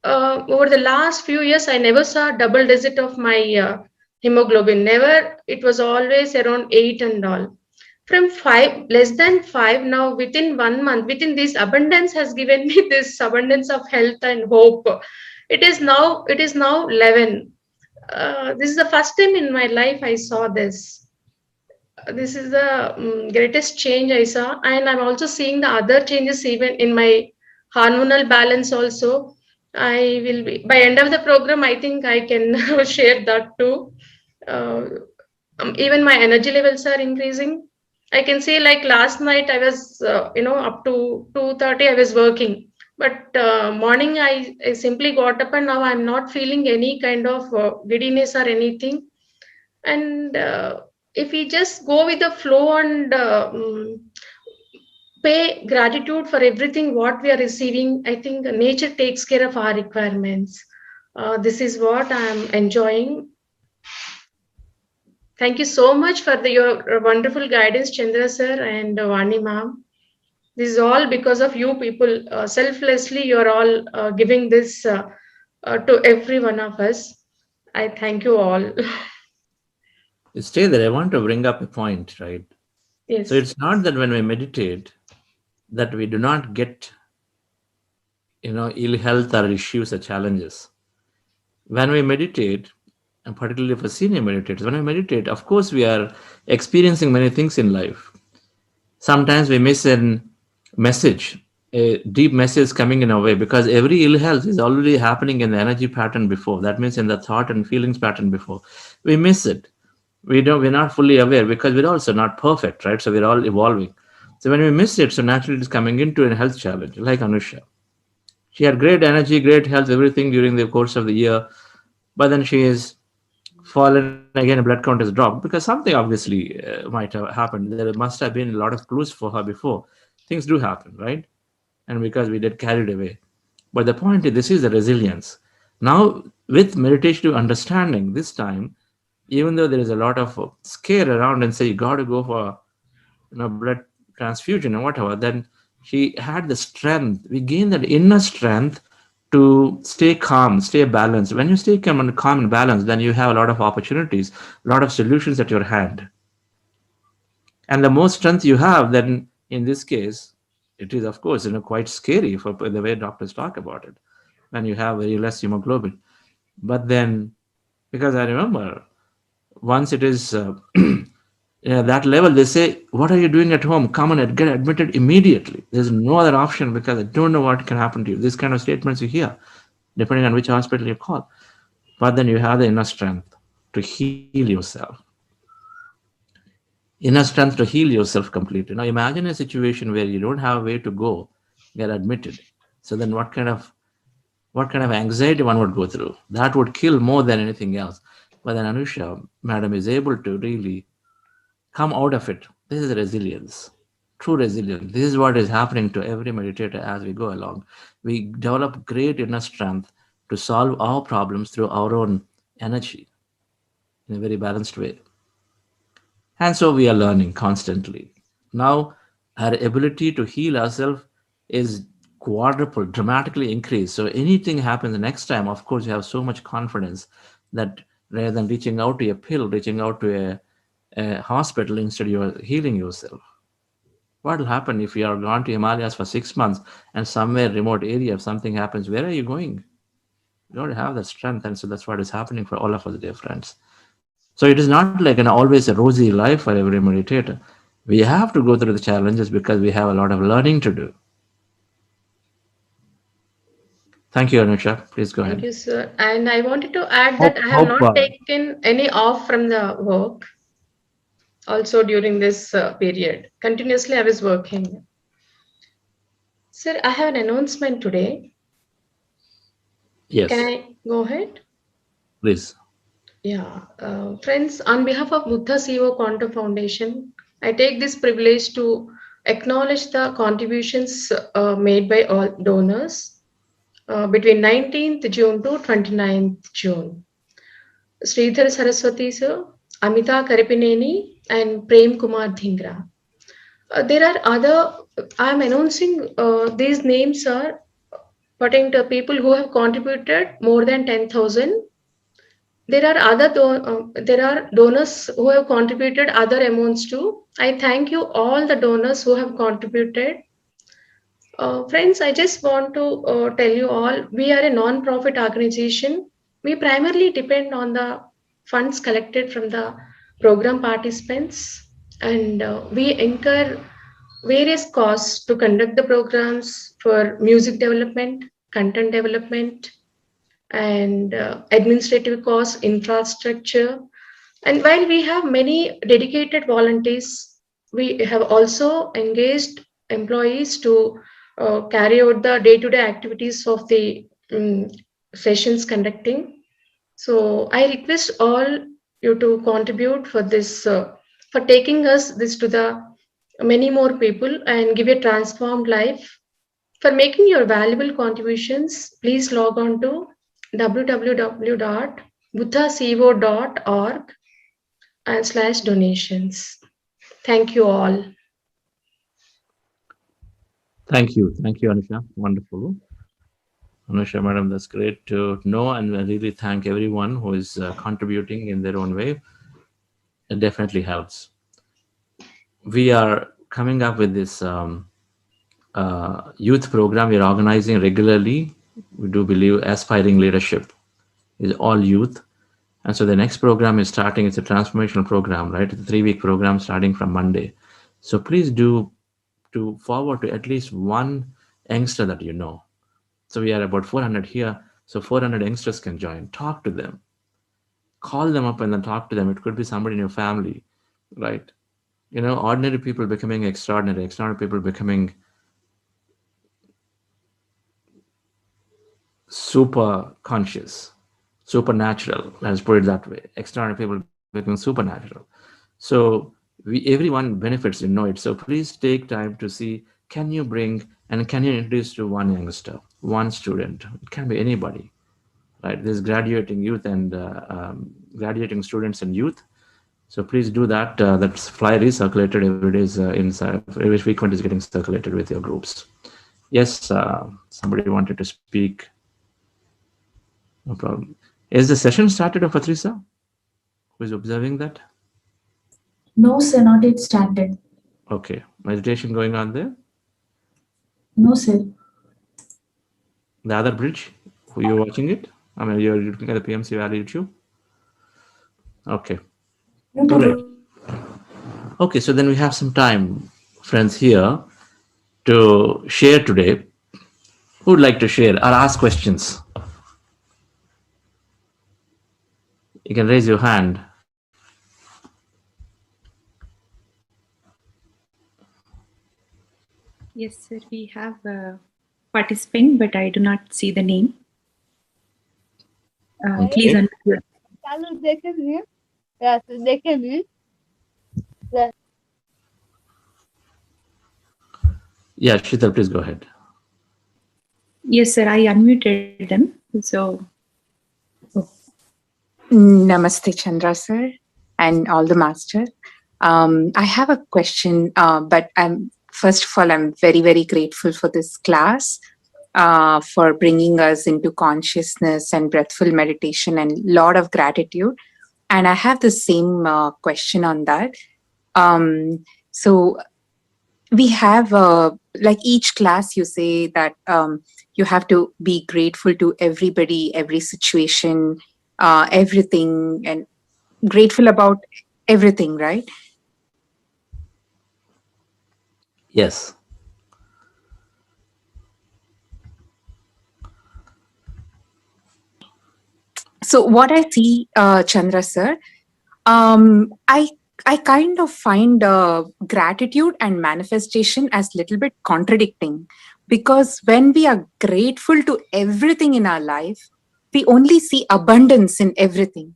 over the last few years I never saw double digit of my hemoglobin. Never. It was always around 8 and all. From 5, less than 5, now within 1 month, within this abundance has given me this abundance of health and hope. It is now 11. This is the first time in my life I saw this. This is the greatest change I saw, and I'm also seeing the other changes even in my hormonal balance also. I will be by end of the program. I think I can share that too. Uh, Even my energy levels are increasing. I can say like last night I was up to 2:30 I was working, but morning I simply got up and now I'm not feeling any kind of giddiness or anything. And if we just go with the flow and pay gratitude for everything what we are receiving, I think nature takes care of our requirements. This is what I'm enjoying. Thank you so much for your wonderful guidance, Chandra sir and Vani ma'am. This is all because of you people. Selflessly, you're all giving this to every one of us. I thank you all. Stay there. I want to bring up a point, right? So Yes. it's not that when we meditate that we do not get, ill health or issues or challenges. When we meditate, and particularly for senior meditators, when we meditate, of course, we are experiencing many things in life. Sometimes we miss a message, a deep message coming in our way, because every ill health is already happening in the energy pattern before. That means in the thought and feelings pattern before. We miss it. We're not fully aware because we're also not perfect, right? So we're all evolving. So when we miss it, so naturally it's coming into a health challenge, like Anusha. She had great energy, great health, everything during the course of the year, but then she is fallen again, blood count has dropped because something obviously might have happened. There must have been a lot of clues for her before. Things do happen, right? And because we get carried away. But the point is, this is the resilience. Now, with meditative understanding, this time, even though there is a lot of scare around and say you got to go for blood transfusion and whatever, then she had the strength. We gain that inner strength to stay calm, stay balanced. When you stay calm and balanced, then you have a lot of opportunities, a lot of solutions at your hand. And the more strength you have, then in this case, it is of course quite scary for the way doctors talk about it when you have very less hemoglobin. But then, because I remember once it is that level, they say, "What are you doing at home? Come and get admitted immediately." There's no other option because I don't know what can happen to you. This kind of statements you hear, depending on which hospital you call. But then you have the inner strength to heal yourself. Inner strength to heal yourself completely. Now imagine a situation where you don't have a way to go, get admitted. So then what kind of anxiety one would go through? That would kill more than anything else. But then Anusha, madam, is able to really come out of it. This is resilience. true resilience. This is what is happening to every meditator as we go along. We develop great inner strength to solve our problems through our own energy in a very balanced way. And so we are learning constantly. Now, our ability to heal ourselves is quadruple, dramatically increased. So anything happens the next time, of course, you have so much confidence that rather than reaching out to a pill, reaching out to a hospital, instead you are healing yourself. What will happen if you are gone to Himalayas for 6 months and somewhere remote area, if something happens, where are you going? You don't have that strength. And so that's what is happening for all of us, dear friends. So it is not like an always a rosy life for every meditator. We have to go through the challenges because we have a lot of learning to do. Thank you, Anusha. Please go Thank ahead. you, sir. And I wanted to add that Hope, I have hope. not taken any off from the work also during this period. Continuously, I was working. Sir, I have an announcement today. Can Yes, I go ahead? please. Yeah. Friends, on behalf of Buddha CEO Quantum Foundation, I take this privilege to acknowledge the contributions made by all donors between 19th June to 29th June. Sridhar Saraswati sir, Amita Karipineni, and Prem Kumar Dhingra. There are other, I am announcing these names are pertaining to people who have contributed more than 10,000. There are there are donors who have contributed other amounts too. I thank you all the donors who have contributed. Friends, I just want to tell you all, we are a non-profit organization. We primarily depend on the funds collected from the program participants, and we incur various costs to conduct the programs for music development, content development, and administrative costs, infrastructure. And while we have many dedicated volunteers, we have also engaged employees to carry out the day-to-day activities of the sessions conducting. So I request all you to contribute for this, for taking us this to the many more people and give a transformed life. For making your valuable contributions, please log on to www.buddhaco.org and slash donations. Thank you all. Thank you. Thank you, Anusha. Wonderful. Anusha, madam, that's great to know. And I really thank everyone who is contributing in their own way. It definitely helps. We are coming up with this youth program we're organizing regularly. We do believe aspiring leadership is all youth. And so the next program is starting. It's a transformational program, right? It's a 3-week program starting from Monday. So please do to forward to at least one youngster that you know. So we are about 400 here. So 400 youngsters can join. Talk to them. Call them up and then talk to them. It could be somebody in your family, right? Ordinary people becoming extraordinary, extraordinary people becoming super conscious, supernatural. Let's put it that way. Extraordinary people becoming supernatural. So everyone benefits, it. So please take time to see, can you bring and can you introduce to one youngster, one student? It can be anybody, right? There's graduating youth and graduating students and youth. So please do that. That flyer is circulated every day. Every frequent is getting circulated with your groups. Yes, somebody wanted to speak. No problem. Is the session started of Patriji? Who is observing that? No, sir, not yet started. Okay. Meditation going on there? No, sir. The other bridge? Who you're watching it? I mean, you're looking at the PMC Valley YouTube? Okay. Too late. Okay, so then we have some time, friends, here to share today. Who would like to share or ask questions? You can raise your hand. Yes, sir. We have a participant, but I do not see the name. Please unmute. Yes, they can be. Yeah, Sheetal, please go ahead. Yes, sir. I unmuted them. So, Namaste, Chandra sir, and all the master. I have a question, but first of all, I'm very, very grateful for this class, for bringing us into consciousness and breathful meditation, and lot of gratitude. And I have the same question on that. So we have, like each class, you say that you have to be grateful to everybody, every situation, everything, and grateful about everything, right? Yes. So what I see, Chandra sir, I kind of find gratitude and manifestation as little bit contradicting, because when we are grateful to everything in our life, we only see abundance in everything.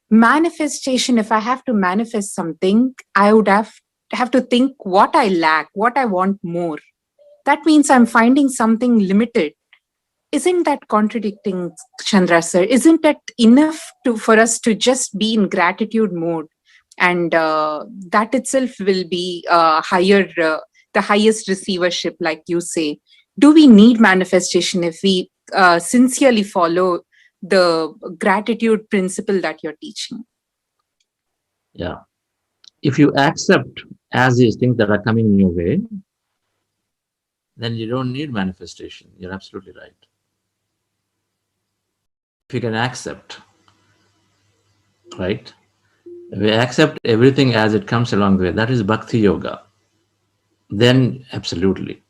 Manifestation, if I have to manifest something, I would have to think what I lack, what I want more. That means I'm finding something limited. Isn't that contradicting, Chandra sir? Isn't that enough for us to just be in gratitude mode, and that itself will be higher, the highest receivership, like you say? Do we need manifestation if we sincerely follow the gratitude principle that you're teaching? Yeah. If you accept as these things that are coming in your way, then you don't need manifestation. You're absolutely right. If you can accept, right? If we accept everything as it comes along the way, that is bhakti yoga. Then absolutely.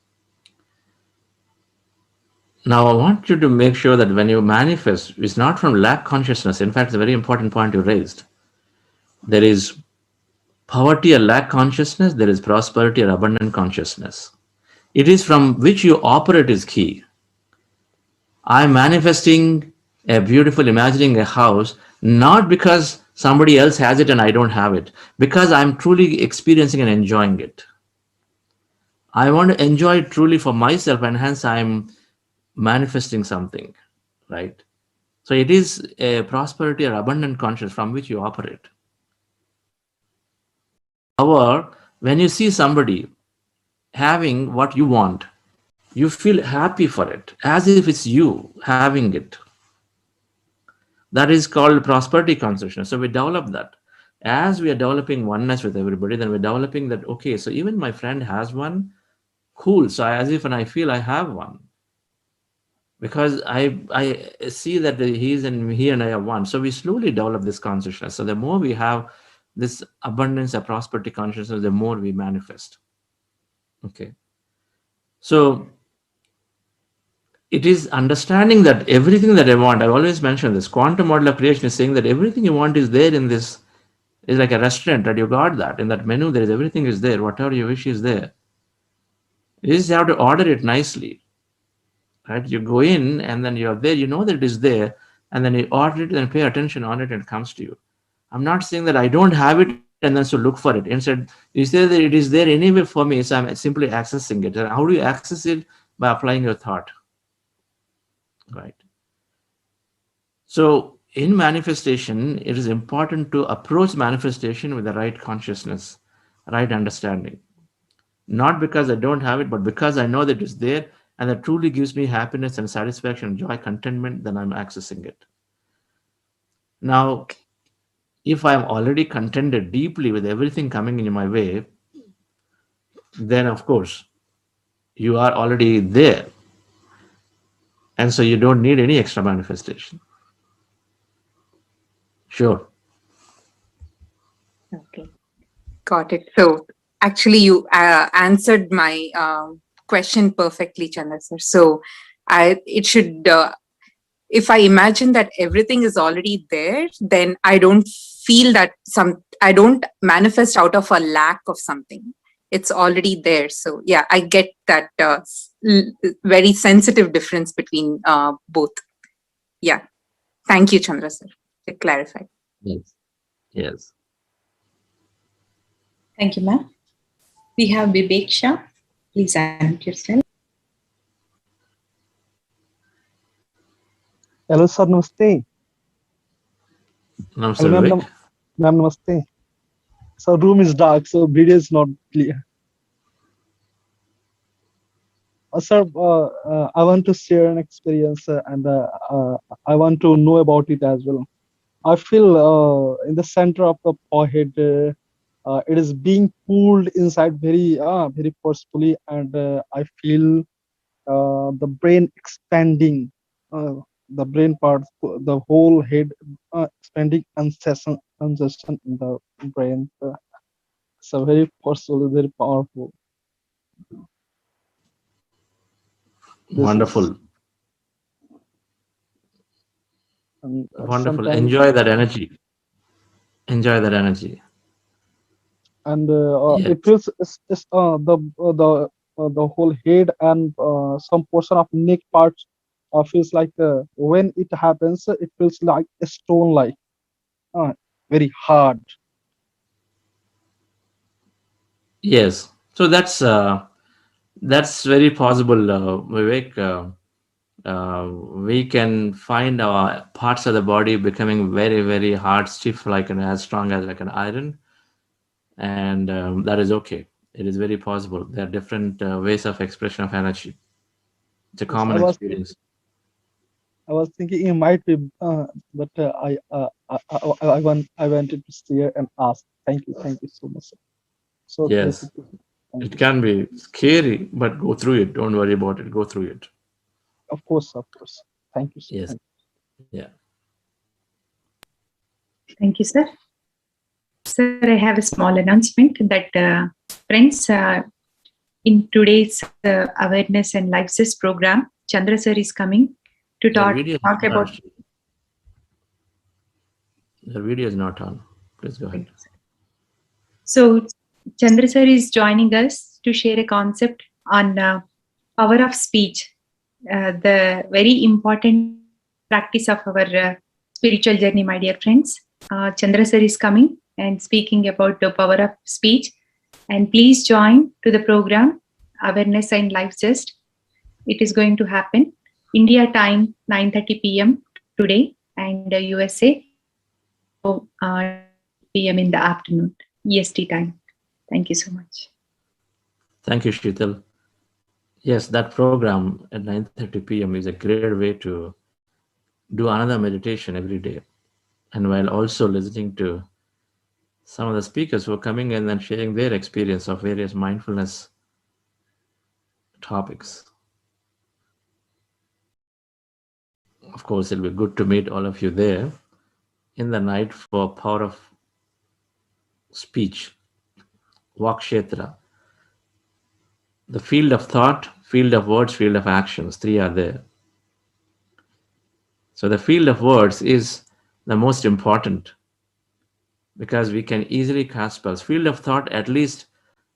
Now I want you to make sure that when you manifest, it's not from lack consciousness. In fact, it's a very important point you raised. There is poverty or lack consciousness, there is prosperity or abundant consciousness. It is from which you operate is key. I'm manifesting a beautiful, imagining a house, not because somebody else has it and I don't have it, because I'm truly experiencing and enjoying it. I want to enjoy it truly for myself, and hence I'm manifesting something, right? So it is a prosperity or abundant consciousness from which you operate. However, when you see somebody having what you want, you feel happy for it, as if it's you having it. That is called prosperity consciousness. So we develop that. As we are developing oneness with everybody, then we're developing that, okay, so even my friend has one, cool. So as if and I feel I have one. Because I see that he and I are one. So we slowly develop this consciousness. So the more we have this abundance of prosperity consciousness, the more we manifest. Okay. So it is understanding that everything that I want, I always mention this, quantum model of creation is saying that everything you want is there in this, is like a restaurant that you got that. In that menu, there is everything is there. Whatever you wish is there. You just have to order it nicely. Right? You go in and then you're there, you know that it is there, and then you order it and pay attention on it and it comes to you. I'm not saying that I don't have it and then so look for it. Instead, you say that it is there anyway for me, so I'm simply accessing it. And how do you access it? By applying your thought. Right. So in manifestation, it is important to approach manifestation with the right consciousness, right understanding. Not because I don't have it, but because I know that it's there and that truly gives me happiness and satisfaction, joy, contentment, then I'm accessing it. Now, if I'm already contented deeply with everything coming in my way, then of course, you are already there. And so you don't need any extra manifestation. Sure. Okay, got it. So actually, you answered my question perfectly, Chandra sir. So it should, if I imagine that everything is already there, then I don't feel that I don't manifest out of a lack of something. It's already there. So yeah, I get that very sensitive difference between both. Yeah. Thank you, Chandra sir. To clarify. Yes. Yes. thank you, ma'am. We have Bibeksha. Please unmute yourself. Hello, sir. Namaste. Namaste, Hello, ma'am. Vivek. Ma'am, namaste. So, room is dark, so video is not clear. Sir, I want to share an experience and I want to know about it as well. I feel in the center of the forehead, it is being pulled inside very forcefully, and I feel the brain expanding, the brain part, the whole head expanding and sensation in the brain. So very forceful, very powerful. This is Wonderful. Wonderful. sometimes, Enjoy that energy. Enjoy that energy. and Yes. it feels the whole head and some portion of neck parts feels like when it happens, it feels like a stone, like very hard. Yes. So that's very possible, Vivek. We can find our parts of the body becoming very, very hard, stiff, like and as strong as like an iron, and that is okay. It is very possible. There are different ways of expression of energy. It's a Yes, common experience. I was thinking it might be, but I wanted to share and ask. Thank you so much, sir. So Yes, grateful. Thank it you, sir. can be scary, but go through it. Don't worry about it. Go through it. Of course, of course. Thank you, sir. Yes. Thank Yeah. Thank you, sir. Sir, I have a small announcement that friends, in today's awareness and life Zest program, Chandra sir is coming to Your video is talk not about. on. Your video is not on. Please go ahead. So, Chandra sir is joining us to share a concept on power of speech, the very important practice of our spiritual journey, my dear friends. Chandra sir is coming and speaking about the power of speech. And please join to the program Awareness and Life Zest. It is going to happen India time 9:30 p.m. today, and USA p.m. in the afternoon EST time. Thank you so much. Thank you, Sheetal. Yes, that program at 9:30 p.m. is a great way to do another meditation every day. And while also listening to some of the speakers who are coming in and sharing their experience of various mindfulness topics. Of course, it'll be good to meet all of you there in the night for Power of Speech, Vakshetra. The field of thought, field of words, field of actions, three are there. So the field of words is the most important because we can easily cast spells. Field of thought, at least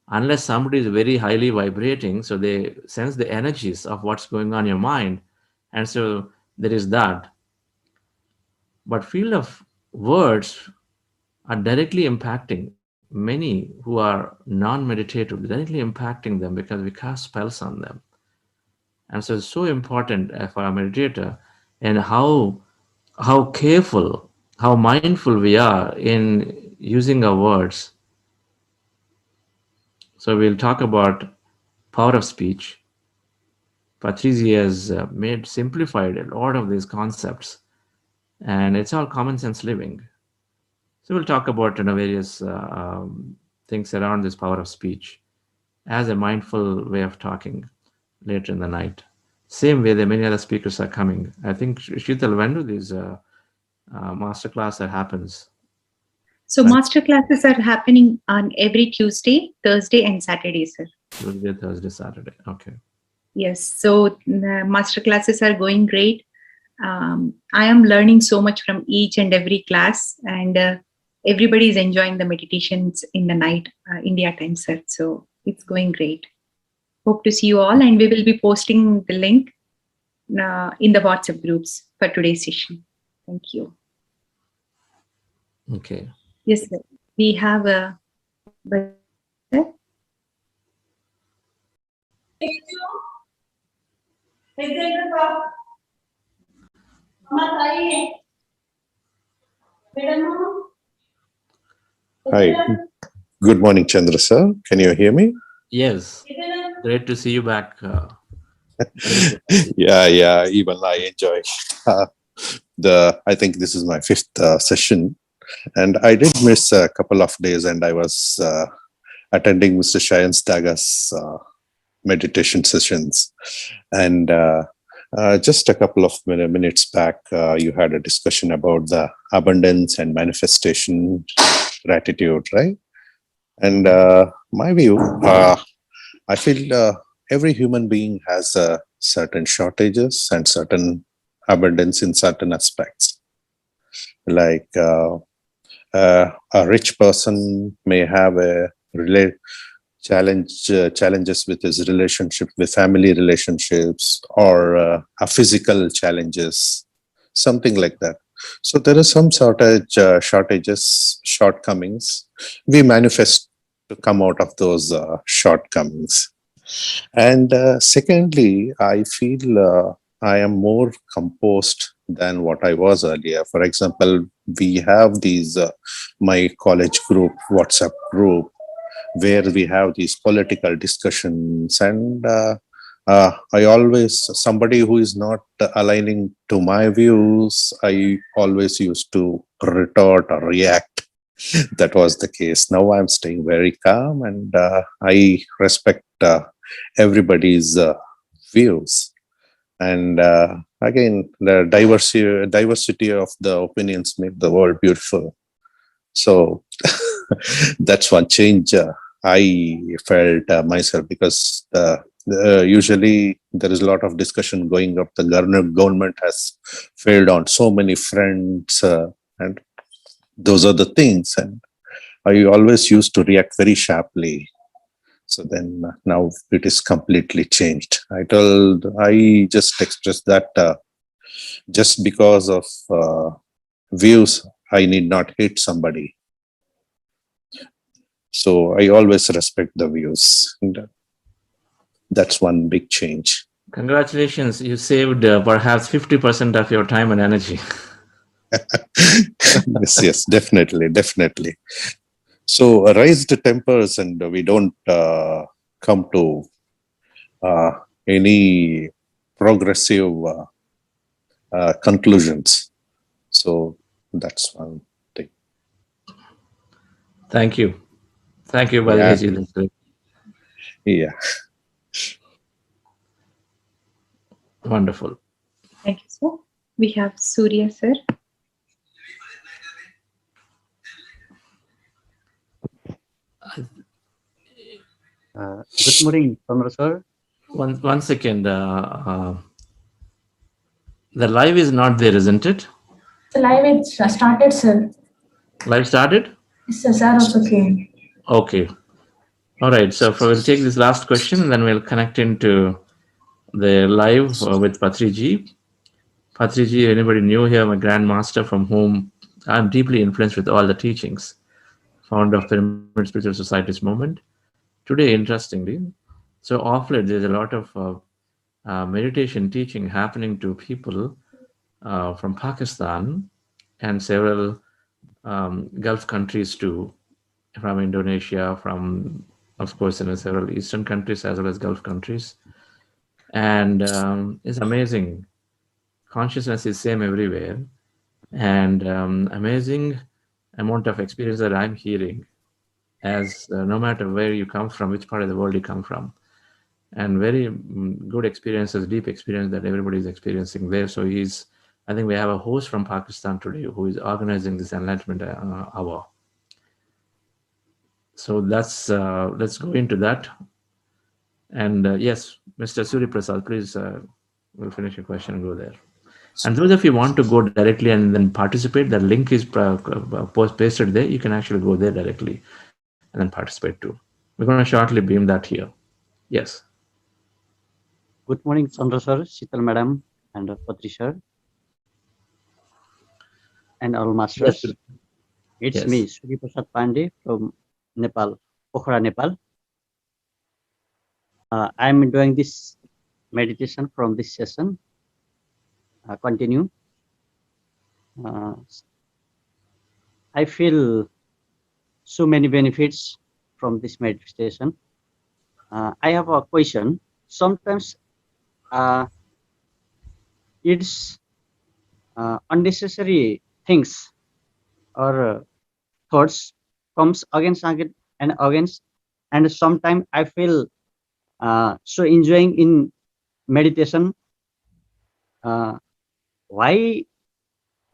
unless somebody is very highly vibrating, so they sense the energies of what's going on in your mind. And so there is that. But field of words are directly impacting many who are non-meditative, directly impacting them because we cast spells on them. And so it's so important for a meditator and how careful, how mindful we are in using our words. So we'll talk about power of speech. Patriji has made simplified a lot of these concepts, and it's all common sense living. So we'll talk about various things around this power of speech as a mindful way of talking later in the night. Same way that many other speakers are coming. I think, Sheetal, when do these masterclass that happens? So master classes are happening on every Tuesday, Thursday, and Saturday, sir. Tuesday, Thursday, Saturday. Okay. Yes. So master classes are going great. I am learning so much from each and every class, and everybody is enjoying the meditations in the night, India time, sir. So it's going great. Hope to see you all, and we will be posting the link in the WhatsApp groups for today's session. Thank you. Okay. Yes, sir. We have a. Hi. Good morning, Chandra sir. Can you hear me? Yes. Great to see you back. Yeah. Even I enjoy I think this is my fifth session, and I did miss a couple of days, and I was attending Mr. Shayan Staga's meditation sessions, and just a couple of minutes back, you had a discussion about the abundance and manifestation, gratitude, right? And my view, I feel every human being has certain shortages and certain abundance in certain aspects. Like a rich person may have a challenges with his relationship, with family relationships, or a physical challenges, something like that. So there are some shortages, shortcomings. We manifest to come out of those shortcomings. And secondly, I feel I am more composed than what I was earlier. For example, we have these my college group, WhatsApp group, where we have these political discussions, and I always, somebody who is not aligning to my views, I always used to retort or react. That was the case. Now I'm staying very calm, and I respect everybody's views. And again, the diversity of the opinions make the world beautiful. So that's one change I felt myself, because usually there is a lot of discussion going up. The government has failed on so many fronts, and those are the things. And I always used to react very sharply. So then now it is completely changed. I just expressed that just because of views, I need not hate somebody. So I always respect the views. And that's one big change. Congratulations. You saved perhaps 50% of your time and energy. Yes, definitely. So raised tempers, and we don't come to any progressive conclusions. So that's one thing. Thank you, Yeah. Patriji. Yeah. Wonderful. Thank you, sir. We have Surya, sir. Good morning, Chandra sir. One second. The live is not there, isn't it? The live it started, sir. Live started? Yes, sir. Sir also came. Okay. All right. So we'll take this last question, and then we'll connect into the live with Patriji. Patriji, anybody new here? My grandmaster, from whom I'm deeply influenced with all the teachings. Founder of Pyramid Spiritual Society's movement. Today, interestingly, so off late, there's a lot of meditation teaching happening to people from Pakistan and several Gulf countries too, from Indonesia, from, of course, several Eastern countries as well as Gulf countries. And it's amazing. Consciousness is same everywhere. And amazing amount of experience that I'm hearing, as no matter where you come from, which part of the world you come from, and very good experiences, deep experience that everybody is experiencing there. So I think we have a host from Pakistan today who is organizing this enlightenment hour. So let's go into that. And yes, Mr. Suri Prasad, please, we'll finish your question and go there. And those of you who want to go directly and then participate, the link is pasted there. You can actually go there directly and then participate too. We're going to shortly beam that here. Yes. Good morning, Chandra sir, Sheetal madam, and Patriji sir, and all masters. Yes. It's Yes. me, Surya Prasad Pandey from Nepal, Pokhara, Nepal. I'm doing this meditation from this session. Continue. I feel so many benefits from this meditation. I have a question. Sometimes it's unnecessary things or thoughts comes against and against, and sometimes I feel so enjoying in meditation. Why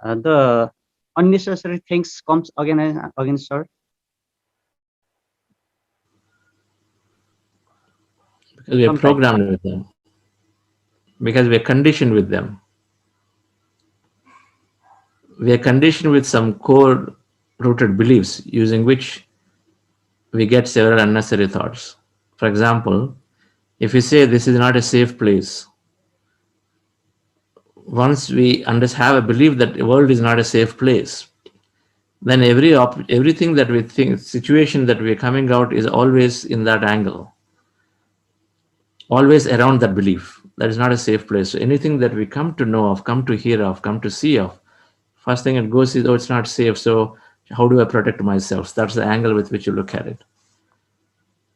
the unnecessary things comes again and against, sir? Because we are Sometimes. programmed with them. Because we are conditioned with them. We are conditioned with some core rooted beliefs using which we get several unnecessary thoughts. For example, if we say this is not a safe place, once we have a belief that the world is not a safe place, then everything that we think, situation that we are coming out is always in that angle, always around that belief. That is not a safe place. So anything that we come to know of, come to hear of, come to see of, first thing it goes is, oh, it's not safe. So how do I protect myself? That's the angle with which you look at it.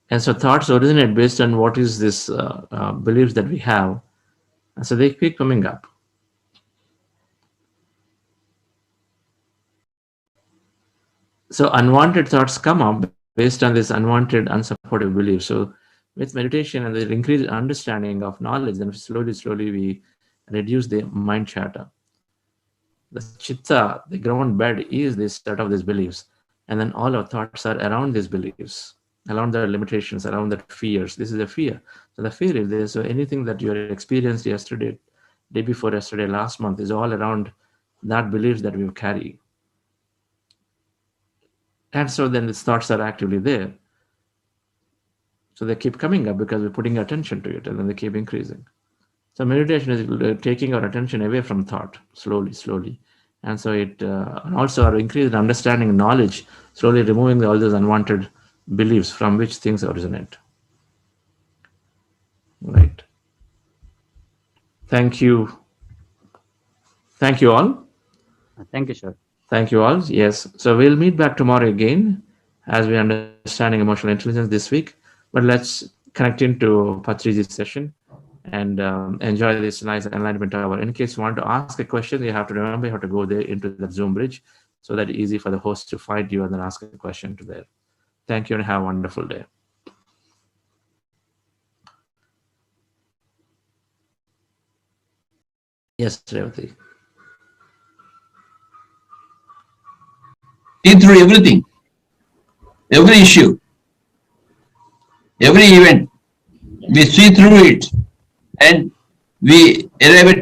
And so thoughts originate based on what is this beliefs that we have. And so they keep coming up. So unwanted thoughts come up based on this unwanted, unsupportive belief. So with meditation and the increased understanding of knowledge, then slowly we reduce the mind chatter. The chitta, the ground bed, is this set of these beliefs. And then all our thoughts are around these beliefs, around their limitations, around the fears. This is a fear. So the fear is there. So anything that you experienced yesterday, day before yesterday, last month, is all around that beliefs that we carry. And so then these thoughts are actively there. So they keep coming up because we're putting attention to it, and then they keep increasing. So meditation is taking our attention away from thought slowly. And so it also our increased understanding, knowledge, slowly removing all those unwanted beliefs from which things originate. Right. Thank you. Thank you all. Thank you, sir. Thank you all. Yes. So we'll meet back tomorrow again as we're understanding emotional intelligence this week. But let's connect into Patriji's session and enjoy this nice enlightenment hour. In case you want to ask a question, you have to remember you have to go there into the Zoom bridge so that it's easy for the host to find you and then ask a question to there. Thank you and have a wonderful day. Yes, Revati. See through everything, every issue, every event. We see through it and we arrive at